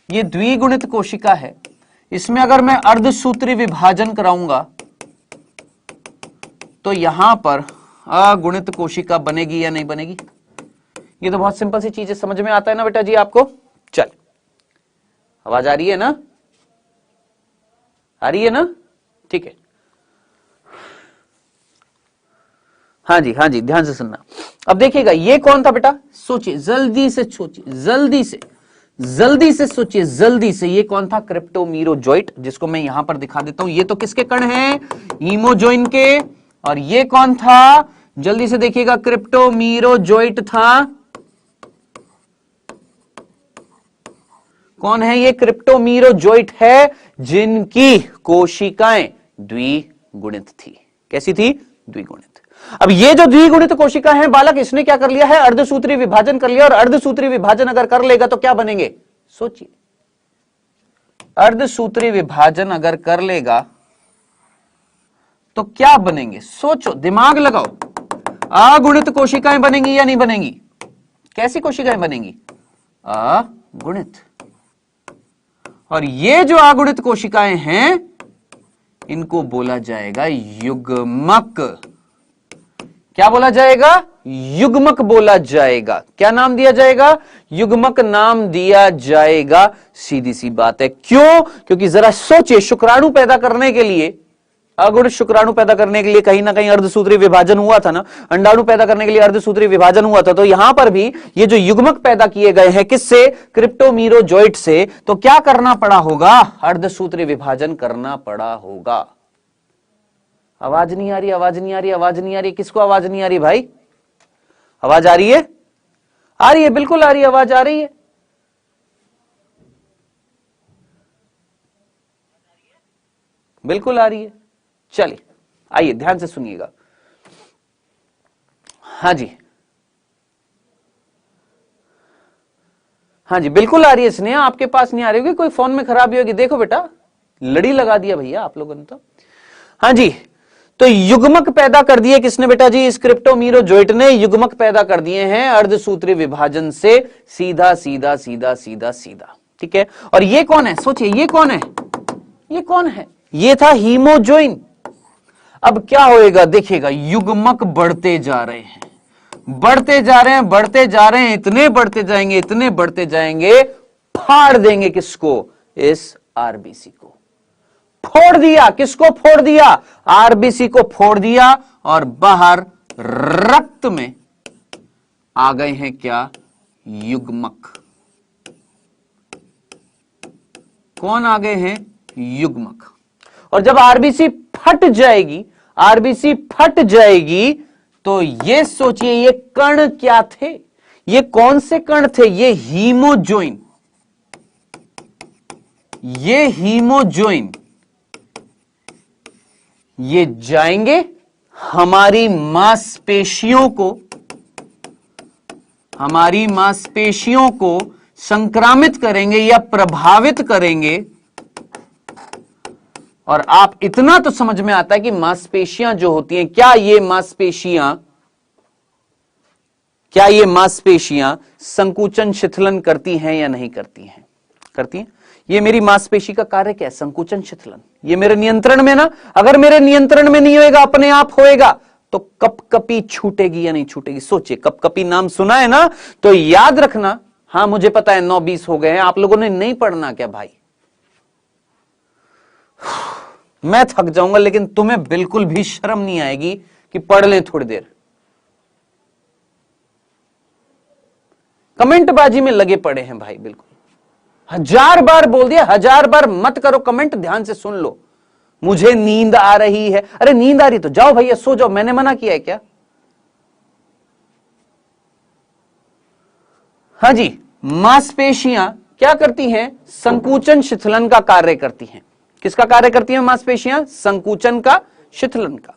ये द्विगुणित कोशिका है, इसमें अगर मैं अर्धसूत्री विभाजन कराऊंगा तो यहां पर अगुणित कोशिका बनेगी या नहीं बनेगी? ये तो बहुत सिंपल सी चीज है, समझ में आता है ना बेटा जी आपको? चल, आवाज आ रही है ना? आ रही है ना? ठीक है, हाँ जी हाँ जी, ध्यान से सुनना। अब देखिएगा ये कौन था बेटा, सोचिए, जल्दी से सोचिए, जल्दी से सोचिए, जल्दी से। ये कौन था? क्रिप्टोमीरोजोइट, जिसको मैं यहां पर दिखा देता हूं। ये तो किसके कण हैं? हीमोजोइन के। और ये कौन था? जल्दी से देखिएगा, क्रिप्टोमीरोजोइट था। कौन है ये? क्रिप्टोमीरोजोइट है, जिनकी कोशिकाएं द्विगुणित थी। कैसी थी? द्विगुणित। अब ये जो द्विगुणित कोशिका है बालक, इसने क्या कर लिया है? अर्धसूत्री विभाजन कर लिया। और अर्धसूत्री विभाजन अगर कर लेगा तो क्या बनेंगे? सोचिए, अर्धसूत्री विभाजन अगर कर लेगा तो क्या बनेंगे? सोचो, दिमाग लगाओ। अगुणित कोशिकाएं बनेंगी या नहीं बनेंगी? कैसी कोशिकाएं बनेंगी? अगुणित। और ये जो अगुणित कोशिकाएं हैं, इनको बोला जाएगा युग्मक। क्या बोला जाएगा? युग्मक बोला जाएगा। क्या नाम दिया जाएगा? युग्मक नाम दिया जाएगा। सीधी सी बात है। क्यों? क्योंकि जरा सोचिए, शुक्राणु पैदा करने के लिए, अगुणित शुक्राणु पैदा करने के लिए कहीं ना कहीं अर्धसूत्री विभाजन हुआ था ना, अंडाणु पैदा करने के लिए अर्धसूत्री विभाजन हुआ था। तो यहां पर भी ये जो युग्मक पैदा किए गए हैं, किससे? क्रिप्टोमीरोजोइट से। तो क्या करना पड़ा होगा? अर्धसूत्री विभाजन करना पड़ा होगा। आवाज नहीं आ रही, आवाज नहीं आ रही, आवाज नहीं आ रही। किसको आवाज नहीं आ रही भाई? आवाज आ रही है? आ रही है, बिल्कुल आ रही है, आवाज आ रही है। बिल्कुल आ रही है। चलिए आइए ध्यान से सुनिएगा। हाँ जी, हाँ जी, बिल्कुल आ रही है स्नेहा। आपके पास नहीं आ रही होगी, कोई फोन में खराबी होगी। देखो बेटा, लड़ी लगा दिया भैया आप लोगों ने तो। हाँ जी, तो युग्मक पैदा कर दिए किसने बेटा जी? इस क्रिप्टोमीरोजोइट ने युग्मक पैदा कर दिए हैं अर्धसूत्री विभाजन से। सीधा सीधा सीधा सीधा सीधा, ठीक है। और ये कौन है? सोचिए, ये कौन है? ये कौन है? ये था हीमोजोइन। अब क्या होएगा देखिएगा, युग्मक बढ़ते जा रहे हैं, बढ़ते जा रहे हैं, बढ़ते जा रहे हैं, इतने बढ़ते जाएंगे, इतने बढ़ते जाएंगे, फाड़ देंगे किसको? इस आरबीसी को। फोड़ दिया। किसको फोड़ दिया? आरबीसी को फोड़ दिया। और बाहर रक्त में आ गए हैं क्या? युग्मक। कौन आ गए हैं? युग्मक। और जब आरबीसी फट जाएगी, आरबीसी फट जाएगी, तो ये सोचिए, ये कण क्या थे? ये कौन से कण थे? ये हीमोजोइन। ये हीमोजोइन ये जाएंगे हमारी मांसपेशियों को, हमारी मांसपेशियों को संक्रामित करेंगे या प्रभावित करेंगे। और आप इतना तो समझ में आता है कि मांसपेशियां जो होती हैं, क्या ये मांसपेशियां संकुचन शिथिलन करती हैं या नहीं करती हैं? करती हैं। ये मेरी मांसपेशी का कार्य क्या है? संकुचन शिथिलन। ये मेरे नियंत्रण में ना, अगर मेरे नियंत्रण में नहीं होएगा, अपने आप होएगा, तो कपकपी छूटेगी या नहीं छूटेगी? सोचिए, कपकपी नाम सुना है ना? तो याद रखना। हाँ मुझे पता है 9:20 हो गए हैं, आप लोगों ने नहीं पढ़ना क्या भाई? मैं थक जाऊंगा, लेकिन तुम्हें बिल्कुल भी शर्म नहीं आएगी कि पढ़ लें थोड़ी देर। कमेंटबाजी में लगे पड़े हैं भाई, बिल्कुल। 1000 बार बोल दिया, 1000 बार मत करो कमेंट, ध्यान से सुन लो। मुझे नींद आ रही है। अरे नींद आ रही तो जाओ भैया, सो जाओ। मैंने मना किया है क्या? हाँ जी, मांसपेशियां क्या करती हैं? संकुचन शिथिलन का कार्य करती हैं। किसका कार्य करती हैं मांसपेशियां? संकुचन का, शिथिलन का।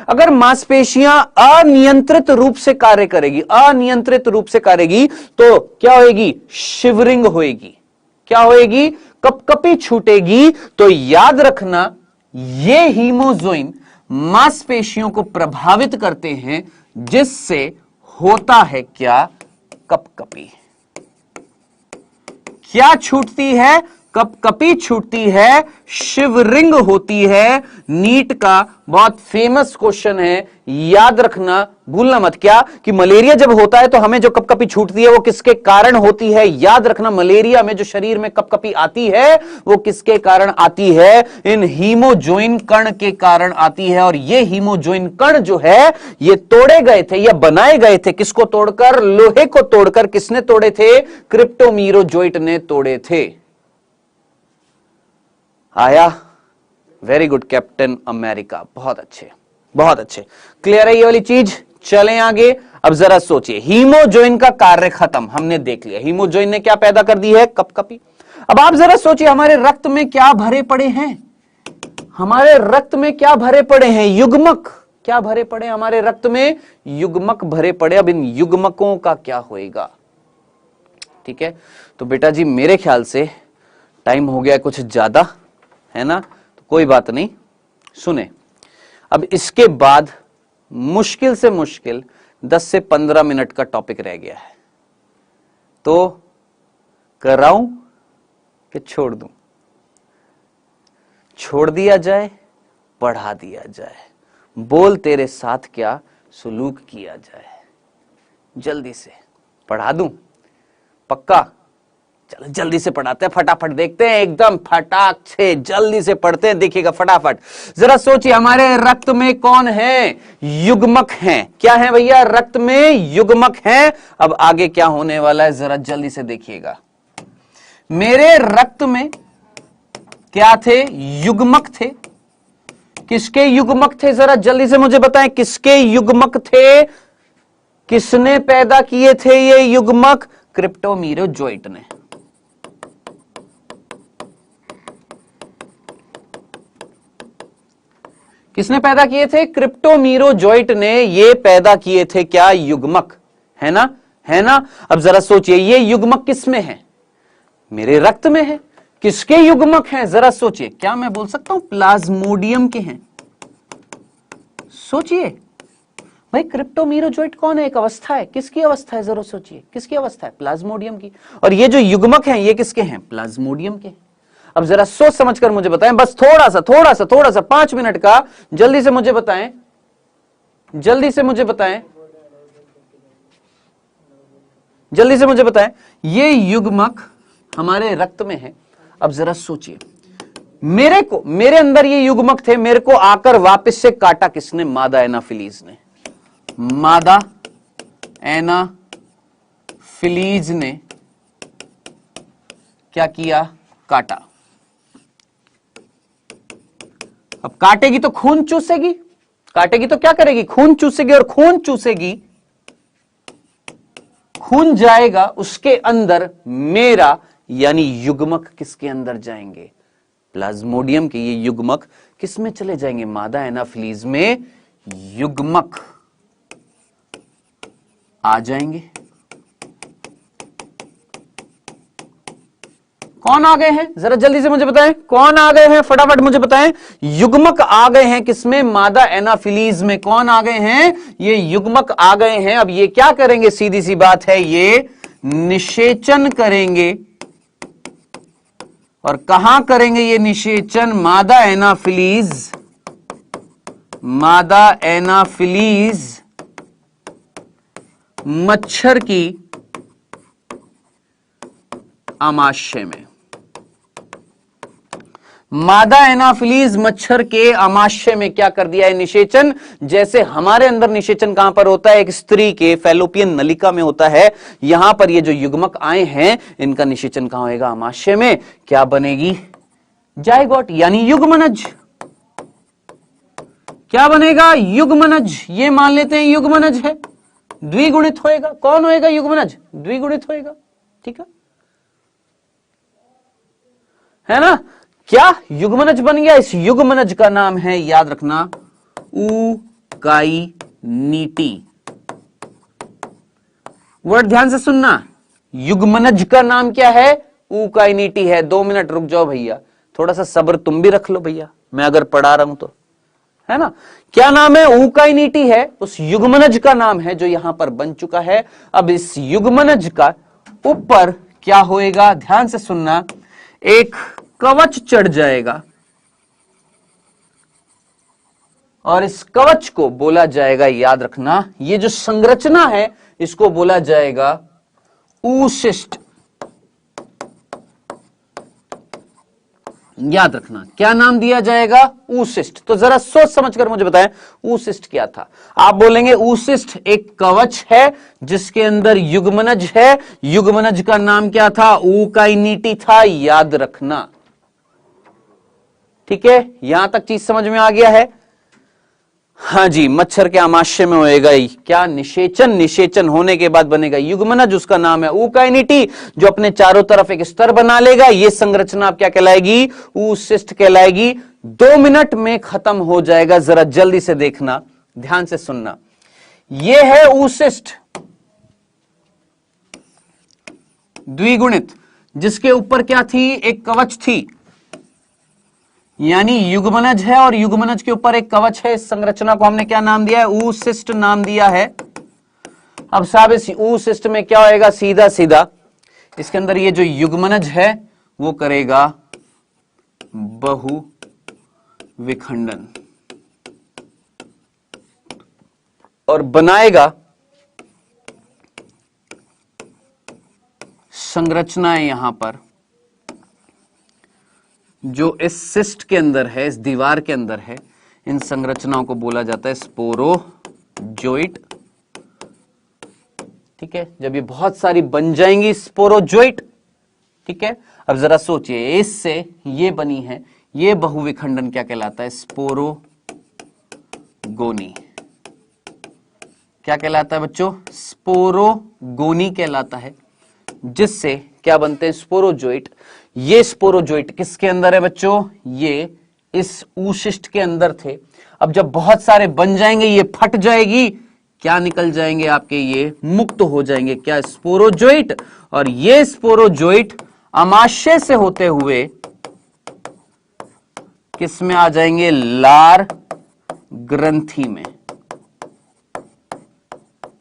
अगर मांसपेशियां अनियंत्रित रूप से कार्य करेगी, अनियंत्रित रूप से करेगी, तो क्या होएगी? शिवरिंग होएगी। क्या होएगी? कपकपी छूटेगी। तो याद रखना, ये हीमोजोइन मांसपेशियों को प्रभावित करते हैं, जिससे होता है क्या? कपकपी। क्या छूटती है? कपकपी छूटती है, शिवरिंग होती है। नीट का बहुत फेमस क्वेश्चन है, याद रखना, भूलना मत। क्या कि मलेरिया जब होता है तो हमें जो कपकपी छूटती है वो किसके कारण होती है? याद रखना, मलेरिया में जो शरीर में कपकपी आती है वो किसके कारण आती है? इन हीमोजोइन कण के कारण आती है। और ये हीमोजोइन कण जो है ये तोड़े गए थे या बनाए गए थे, किसको तोड़कर? लोहे को तोड़कर। किसने तोड़े थे? क्रिप्टोमीरोजोइट ने तोड़े थे। आया? वेरी गुड कैप्टन अमेरिका, बहुत अच्छे, बहुत अच्छे। क्लियर है ये वाली चीज? चलें आगे। अब जरा सोचिए, हीमोजोइन का कार्य खत्म, हमने देख लिया। हीमोजोइन ने क्या पैदा कर दी है? कपकपी। अब आप जरा सोचिए, हमारे रक्त में क्या भरे पड़े हैं? हमारे रक्त में क्या भरे पड़े हैं? युग्मक। क्या भरे पड़े हमारे रक्त में? युग्मक भरे पड़े। अब इन युग्मकों का क्या होएगा? ठीक है, तो बेटा जी मेरे ख्याल से टाइम हो गया कुछ ज्यादा, है ना? तो कोई बात नहीं, सुने। अब इसके बाद मुश्किल से मुश्किल 10 से 15 मिनट का टॉपिक रह गया है, तो कराऊं कि छोड़ दूं? छोड़ दिया जाए, पढ़ा दिया जाए? बोल तेरे साथ क्या सुलूक किया जाए? जल्दी से पढ़ा दूं? पक्का? चलो जल्दी से पढ़ाते हैं, फटाफट देखते हैं, एकदम फटाक से जल्दी से पढ़ते हैं, देखिएगा फटाफट। जरा सोचिए, हमारे रक्त में कौन है? युग्मक हैं। क्या है भैया? रक्त में युग्मक हैं। अब आगे क्या होने वाला है जरा जल्दी से देखिएगा। मेरे रक्त में क्या थे? युग्मक थे। किसके युग्मक थे? जरा जल्दी से मुझे बताएं, किसके युग्मक थे? किसने पैदा किए थे ये युग्मक? क्रिप्टोमीरोजोइट ने। किसने पैदा किए थे? क्रिप्टोमीरोजोइट ने ये पैदा किए थे क्या? युग्मक, है ना? है ना? अब जरा सोचिए, ये युग्मक किस में है? मेरे रक्त में है। किसके युग्मक हैं? जरा सोचिए। क्या मैं बोल सकता हूं प्लाज्मोडियम के हैं? सोचिए भाई, क्रिप्टोमीरोजोइट कौन है? एक अवस्था है। किसकी अवस्था है? जरा सोचिए, किसकी अवस्था है? प्लाज्मोडियम की। और ये जो युग्मक हैं ये किसके हैं? प्लाज्मोडियम के। अब जरा सोच समझकर मुझे बताएं, बस थोड़ा सा 5 मिनट का, जल्दी से मुझे बताएं, जल्दी से मुझे बताएं, जल्दी से मुझे बताएं, ये युग्मक हमारे रक्त में है। अब जरा सोचिए, मेरे अंदर ये युग्मक थे, मेरे को आकर वापस से काटा किसने? मादा एनाफिलीज ने। मादा एनाफिलीज ने क्या किया? काटा। अब काटेगी तो खून चूसेगी, काटेगी तो क्या करेगी? खून चूसेगी, और खून चूसेगी, खून जाएगा उसके अंदर, मेरा यानी युग्मक किसके अंदर जाएंगे? प्लाज्मोडियम के ये युग्मक किस में चले जाएंगे? मादा एनाफिलीज में युग्मक आ जाएंगे। कौन आ गए हैं? जरा जल्दी से मुझे बताएं, कौन आ गए हैं? फटाफट मुझे बताएं। युग्मक आ गए हैं किसमें? मादा एनाफिलीज में। कौन आ गए हैं? ये युग्मक आ गए हैं। अब ये क्या करेंगे? सीधी सी बात है, ये निषेचन करेंगे। और कहां करेंगे ये निषेचन? मादा एनाफिलीज, मादा एनाफिलीज मच्छर की आमाशय में। मादा एनाफिलीज मच्छर के आमाशय में क्या कर दिया है? निषेचन। जैसे हमारे अंदर निषेचन कहां पर होता है? एक स्त्री के फैलोपियन नलिका में होता है। यहां पर ये जो युग्मक आए हैं इनका निषेचन कहां होगा? आमाशय में। क्या बनेगी? जायगोट यानी युग्मनज। क्या बनेगा? युग्मनज। ये मान लेते हैं युग्मनज है, द्विगुणित होएगा। कौन होएगा? युग्मनज द्विगुणित होएगा। ठीक है ना? क्या युग्मनज बन गया? इस युग्मनज का नाम है, याद रखना, ऊकाइनीटी। वर्ड ध्यान से सुनना, युग्मनज का नाम क्या है? ऊकाइनीटी है। 2 मिनट रुक जाओ भैया, थोड़ा सा सब्र तुम भी रख लो भैया, मैं अगर पढ़ा रहा हूं तो, है ना? क्या नाम है? ऊकाइनीटी है, उस युग्मनज का नाम है जो यहां पर बन चुका है। अब इस युग्मनज का ऊपर क्या होएगा, ध्यान से सुनना, एक कवच चढ़ जाएगा और इस कवच को बोला जाएगा, याद रखना, ये जो संरचना है इसको बोला जाएगा ऊशिष्ट। याद रखना क्या नाम दिया जाएगा, ऊशिष्ट। तो जरा सोच समझकर मुझे बताएं ऊशिष्ट क्या था। आप बोलेंगे ऊशिष्ट एक कवच है जिसके अंदर युग्मनज है, युग्मनज का नाम क्या था, ऊकाइनीटी था, याद रखना। ठीक है, यहां तक चीज समझ में आ गया है। हाँ जी, मच्छर के आमाशय में होएगा ही क्या, निषेचन, निषेचन होने के बाद बनेगा युग्मनज, उसका नाम है ऊकाइनिटी, जो अपने चारों तरफ एक स्तर बना लेगा। ये संरचना आप क्या कहलाएगी, ऊशिष्ट कहलाएगी। 2 मिनट में खत्म हो जाएगा, जरा जल्दी से देखना, ध्यान से सुनना। ये है ऊशिष्ट द्विगुणित, जिसके ऊपर क्या थी, एक कवच थी, यानी युग्मनज है और युग्मनज के ऊपर एक कवच है। इस संरचना को हमने क्या नाम दिया है, ऊशिष्ट नाम दिया है। अब साहब इस ऊशिष्ट में क्या होएगा, सीधा सीधा इसके अंदर ये जो युग्मनज है वो करेगा बहु विखंडन और बनाएगा संरचनाएं यहां पर, जो इस सिस्ट के अंदर है, इस दीवार के अंदर है। इन संरचनाओं को बोला जाता है स्पोरोजोइट। ठीक है, जब ये बहुत सारी बन जाएंगी स्पोरोजोइट। ठीक है, अब जरा सोचिए, इससे ये बनी है, ये बहुविखंडन क्या कहलाता है, स्पोरोगोनी। क्या कहलाता है बच्चों, स्पोरोगोनी कहलाता है, जिससे क्या बनते हैं, स्पोरोजोइट। ये स्पोरोजोइट किसके अंदर है बच्चों, ये इस ऊशिष्ट के अंदर थे। अब जब बहुत सारे बन जाएंगे, ये फट जाएगी, क्या निकल जाएंगे आपके, ये मुक्त हो जाएंगे, क्या, स्पोरोजोइट। और ये स्पोरोजोइट अमाशय से होते हुए किस में आ जाएंगे, लार ग्रंथि में।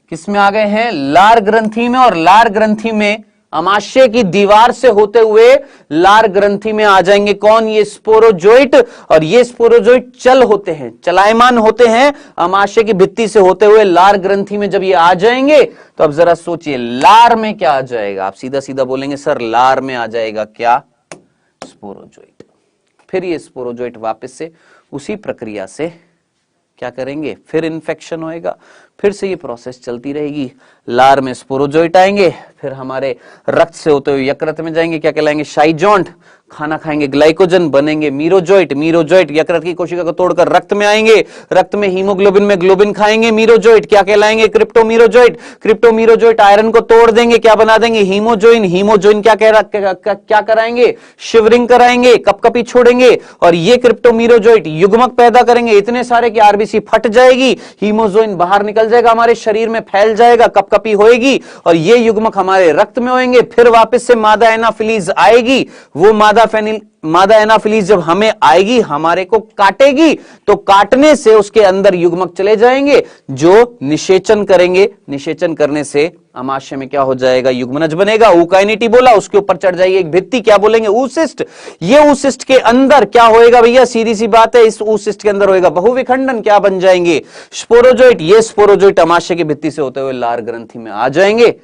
किस में आ गए हैं, लार ग्रंथि में। और लार ग्रंथि में अमाशय की दीवार से होते हुए लार ग्रंथि में आ जाएंगे कौन, ये स्पोरोजोइट। और ये स्पोरोजोइट चल होते हैं, चलायमान होते हैं, अमाशय की भित्ति से होते हुए लार ग्रंथि में जब ये आ जाएंगे, तो अब जरा सोचिए लार में क्या आ जाएगा। आप सीधा सीधा बोलेंगे सर लार में आ जाएगा क्या, स्पोरोजोइट। फिर ये स्पोरोजोइट वापस से उसी प्रक्रिया से क्या करेंगे, फिर इन्फेक्शन होएगा, फिर से ये प्रोसेस चलती रहेगी। लार में स्पोरोजोइट आएंगे, फिर हमारे रक्त से होते हुए यकृत में जाएंगे, क्या कहलाएंगे, शाइजोंट। खाना खाएंगे ग्लाइकोजन, बनेंगे मीरोजोइट। मीरोजोइट यकृत की कोशिका को तोड़कर रक्त में आएंगे, रक्त में हीमोग्लोबिन में ग्लोबिन खाएंगे, मीरोजोइट क्या कहलाएंगे, क्रिप्टोमीरोजोइट। क्रिप्टोमीरोजोइट आयरन को तोड़ देंगे, क्या बना देंगे, हीमोजोइन। हीमोजोइन क्या कराएंगे, शिवरिंग कराएंगे, कपकपी छोड़ेंगे, और ये क्रिप्टोमीरोजोइट युग्मक पैदा करेंगे इतने सारे कि आरबीसी फट जाएगी, हीमोजोइन बाहर निकल जाएगा, हमारे शरीर में फैल जाएगा, कपकपी होएगी, और ये युग्मक हमारे रक्त में होंगे। फिर वापस से मादा एनाफिलीज आएगी, वो मादा एनाफिलीज जब हमें आएगी, हमारे को काटेगी, तो काटने से उसके अंदर युग्मक चले जाएंगे जो निषेचन करेंगे। निषेचन करने से अमाशय में क्या हो जाएगा, युग्मनज बनेगा, ऊकाइनिटी बोला, उसके ऊपर चढ़ जाएगी एक भित्ति, क्या बोलेंगे, ऊशिष्ट। ये ऊशिष्ट के अंदर क्या होएगा भैया, सीधी सी बात है, इस ऊशिष्ट के अंदर होएगा बहुविखंडन, क्या बन जाएंगे, स्पोरोजोइट। ये स्पोरोजोइट अमाशय की भित्ति से होते हुए लार ग्रंथि में आ जाएंगे,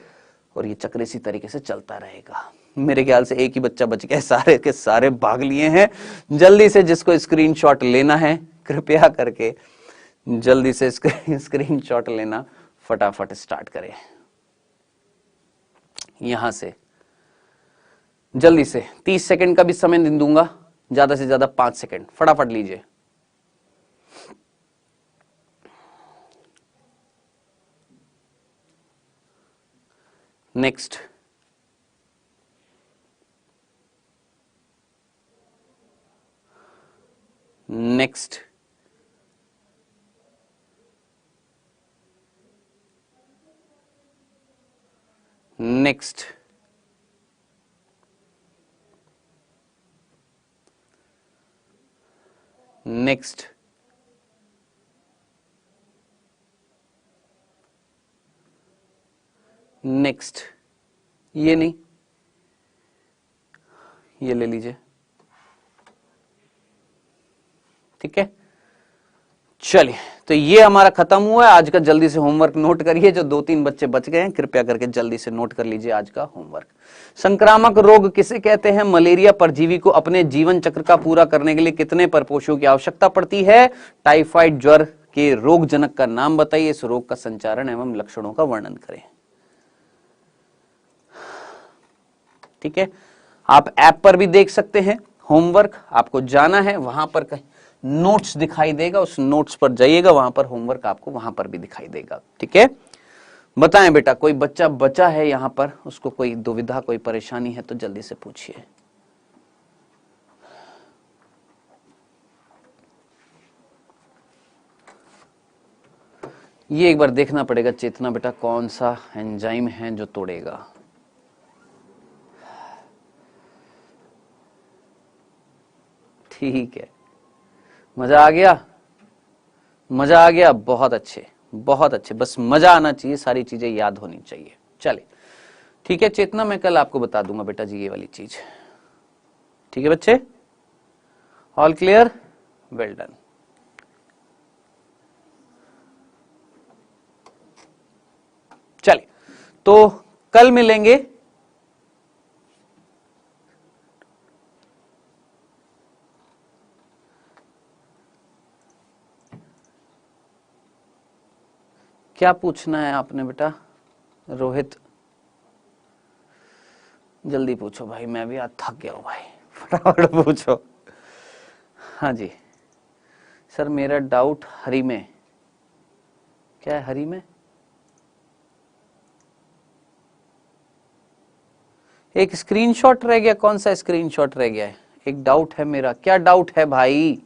और ये चक्र इसी तरीके से चलता रहेगा। मेरे ख्याल से एक ही बच्चा बच गया, सारे के सारे भाग लिए हैं। जल्दी से जिसको स्क्रीनशॉट लेना है, कृपया करके जल्दी से स्क्रीनशॉट लेना, फटाफट स्टार्ट करें। यहां से जल्दी से 30 सेकंड का भी समय दूंगा, ज्यादा से ज्यादा 5 सेकंड, फटाफट लीजिए। Next, next, next, next, next, ये नहीं, ये ले लीजिए, ठीक है। चलिए, तो ये हमारा खत्म हुआ है आज का। जल्दी से होमवर्क नोट करिए, जो 2-3 बच्चे बच गए हैं कृपया करके जल्दी से नोट कर लीजिए आज का होमवर्क। संक्रामक रोग किसे कहते हैं? मलेरिया परजीवी को अपने जीवन चक्र का पूरा करने के लिए कितने परपोषों की आवश्यकता पड़ती है? टाइफाइड ज्वर के रोगजनक का नाम बताइए, इस रोग का संचारण एवं लक्षणों का वर्णन करें। ठीक है, आप ऐप पर भी देख सकते हैं होमवर्क, आपको जाना है वहां पर कहीं नोट्स दिखाई देगा, उस नोट्स पर जाइएगा, वहां पर होमवर्क आपको वहां पर भी दिखाई देगा। ठीक है, बताएं बेटा, कोई बच्चा बचा है यहां पर, उसको कोई दुविधा कोई परेशानी है तो जल्दी से पूछिए। ये एक बार देखना पड़ेगा चेतना बेटा, कौन सा एंजाइम है जो तोड़ेगा। ठीक है, मजा आ गया, मजा आ गया, बहुत अच्छे बहुत अच्छे, बस मजा आना चाहिए, सारी चीजें याद होनी चाहिए। चलिए ठीक है चेतना, मैं कल आपको बता दूंगा बेटा जी ये वाली चीज। ठीक है बच्चे, ऑल क्लियर, वेल डन। चलिए, तो कल मिलेंगे। क्या पूछना है आपने बेटा? रोहित जल्दी पूछो भाई, मैं भी आज थक गया हूं भाई, फटाफट पूछो। हाँ जी सर, मेरा डाउट हरी में। क्या है हरी में? एक स्क्रीनशॉट रह गया, कौन सा स्क्रीनशॉट रह गया है? एक डाउट है मेरा। क्या डाउट है भाई?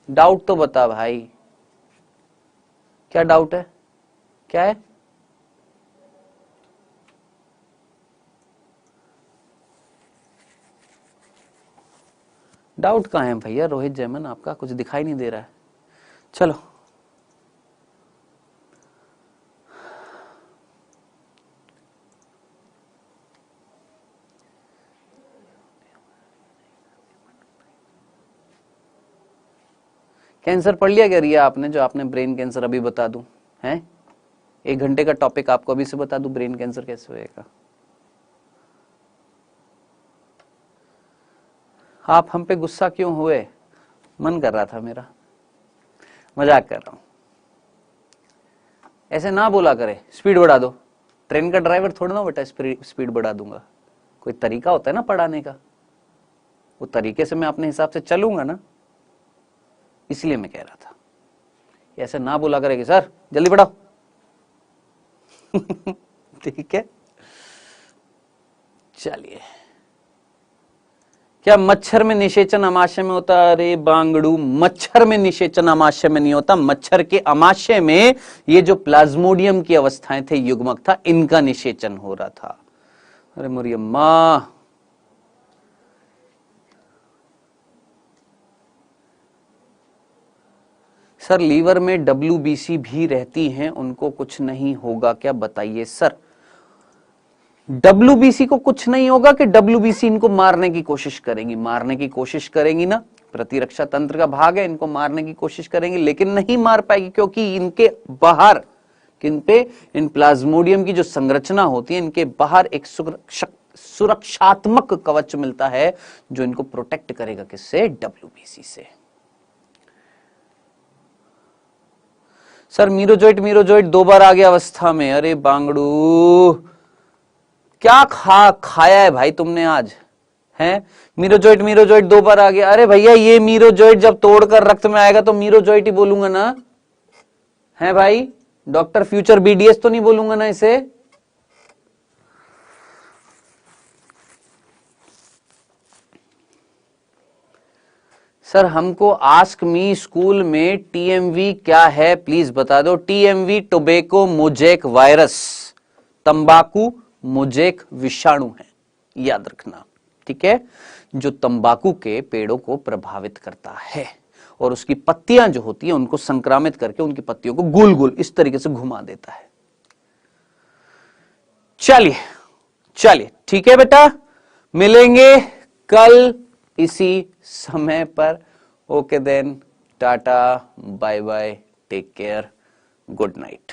डाउट तो बता भाई, क्या डाउट है? क्या है? डाउट कहाँ है भैया? रोहित जयमन आपका कुछ दिखाई नहीं दे रहा है। चलो कैंसर पढ़ लिया क्या रिया आपने? जो आपने ब्रेन कैंसर अभी बता दूं हैं, 1 घंटे का टॉपिक आपको अभी से बता दूं, ब्रेन कैंसर कैसे होएगा। आप हम पे गुस्सा क्यों हुए? मन कर रहा था मेरा, मजाक कर रहा हूं। ऐसे ना बोला करे, स्पीड बढ़ा दो। ट्रेन का ड्राइवर थोड़ा ना बेटा स्पीड बढ़ा दूंगा, कोई तरीका होता है ना पढ़ाने का, वो तरीके से मैं अपने हिसाब से चलूंगा ना, इसलिए मैं कह रहा था। ऐसे ना बोला करेगी सर जल्दी बढ़ाओ। ठीक है, चलिए। क्या मच्छर में निषेचन अमाशय में होता? अरे बांगड़ू, मच्छर में निषेचन अमाशय में नहीं होता, मच्छर के अमाशय में ये जो प्लाज्मोडियम की अवस्थाएं थे, युग्मक था, इनका निषेचन हो रहा था। अरे मोरी अम्मा, सर लीवर में WBC भी रहती हैं, उनको कुछ नहीं होगा क्या, बताइए सर। WBC को कुछ नहीं होगा कि WBC इनको मारने की कोशिश करेंगी? मारने की कोशिश करेंगी ना, प्रतिरक्षा तंत्र का भाग है, इनको मारने की कोशिश करेंगी, लेकिन नहीं मार पाएगी, क्योंकि इनके बाहर, किन पे, इन प्लाज्मोडियम की जो संरचना होती है, इनके बाहर एक सुरक्षात्मक कवच मिलता है जो इनको प्रोटेक्ट करेगा, किससे? WBC से। सर मीरोजोइट 2 बार आ गया अवस्था में। अरे बांगड़ू, क्या खाया है भाई तुमने आज? हैं मीरोजोइट 2 बार आ गया। अरे भैया ये मीरोजोइट जब तोड़कर रक्त में आएगा तो मीरोजोइट ही बोलूंगा ना, है भाई? डॉक्टर फ्यूचर BDS तो नहीं बोलूंगा ना इसे। सर हमको आस्क मी स्कूल में TMV क्या है प्लीज बता दो। TMV टोबैको मोजेक वायरस, तंबाकू मोजेक विषाणु है, याद रखना, ठीक है, जो तंबाकू के पेड़ों को प्रभावित करता है और उसकी पत्तियां जो होती है उनको संक्रामित करके उनकी पत्तियों को गोल गोल इस तरीके से घुमा देता है। चलिए चलिए ठीक है बेटा, मिलेंगे कल इसी समय पर। Okay then, tata, bye bye, take care, good night.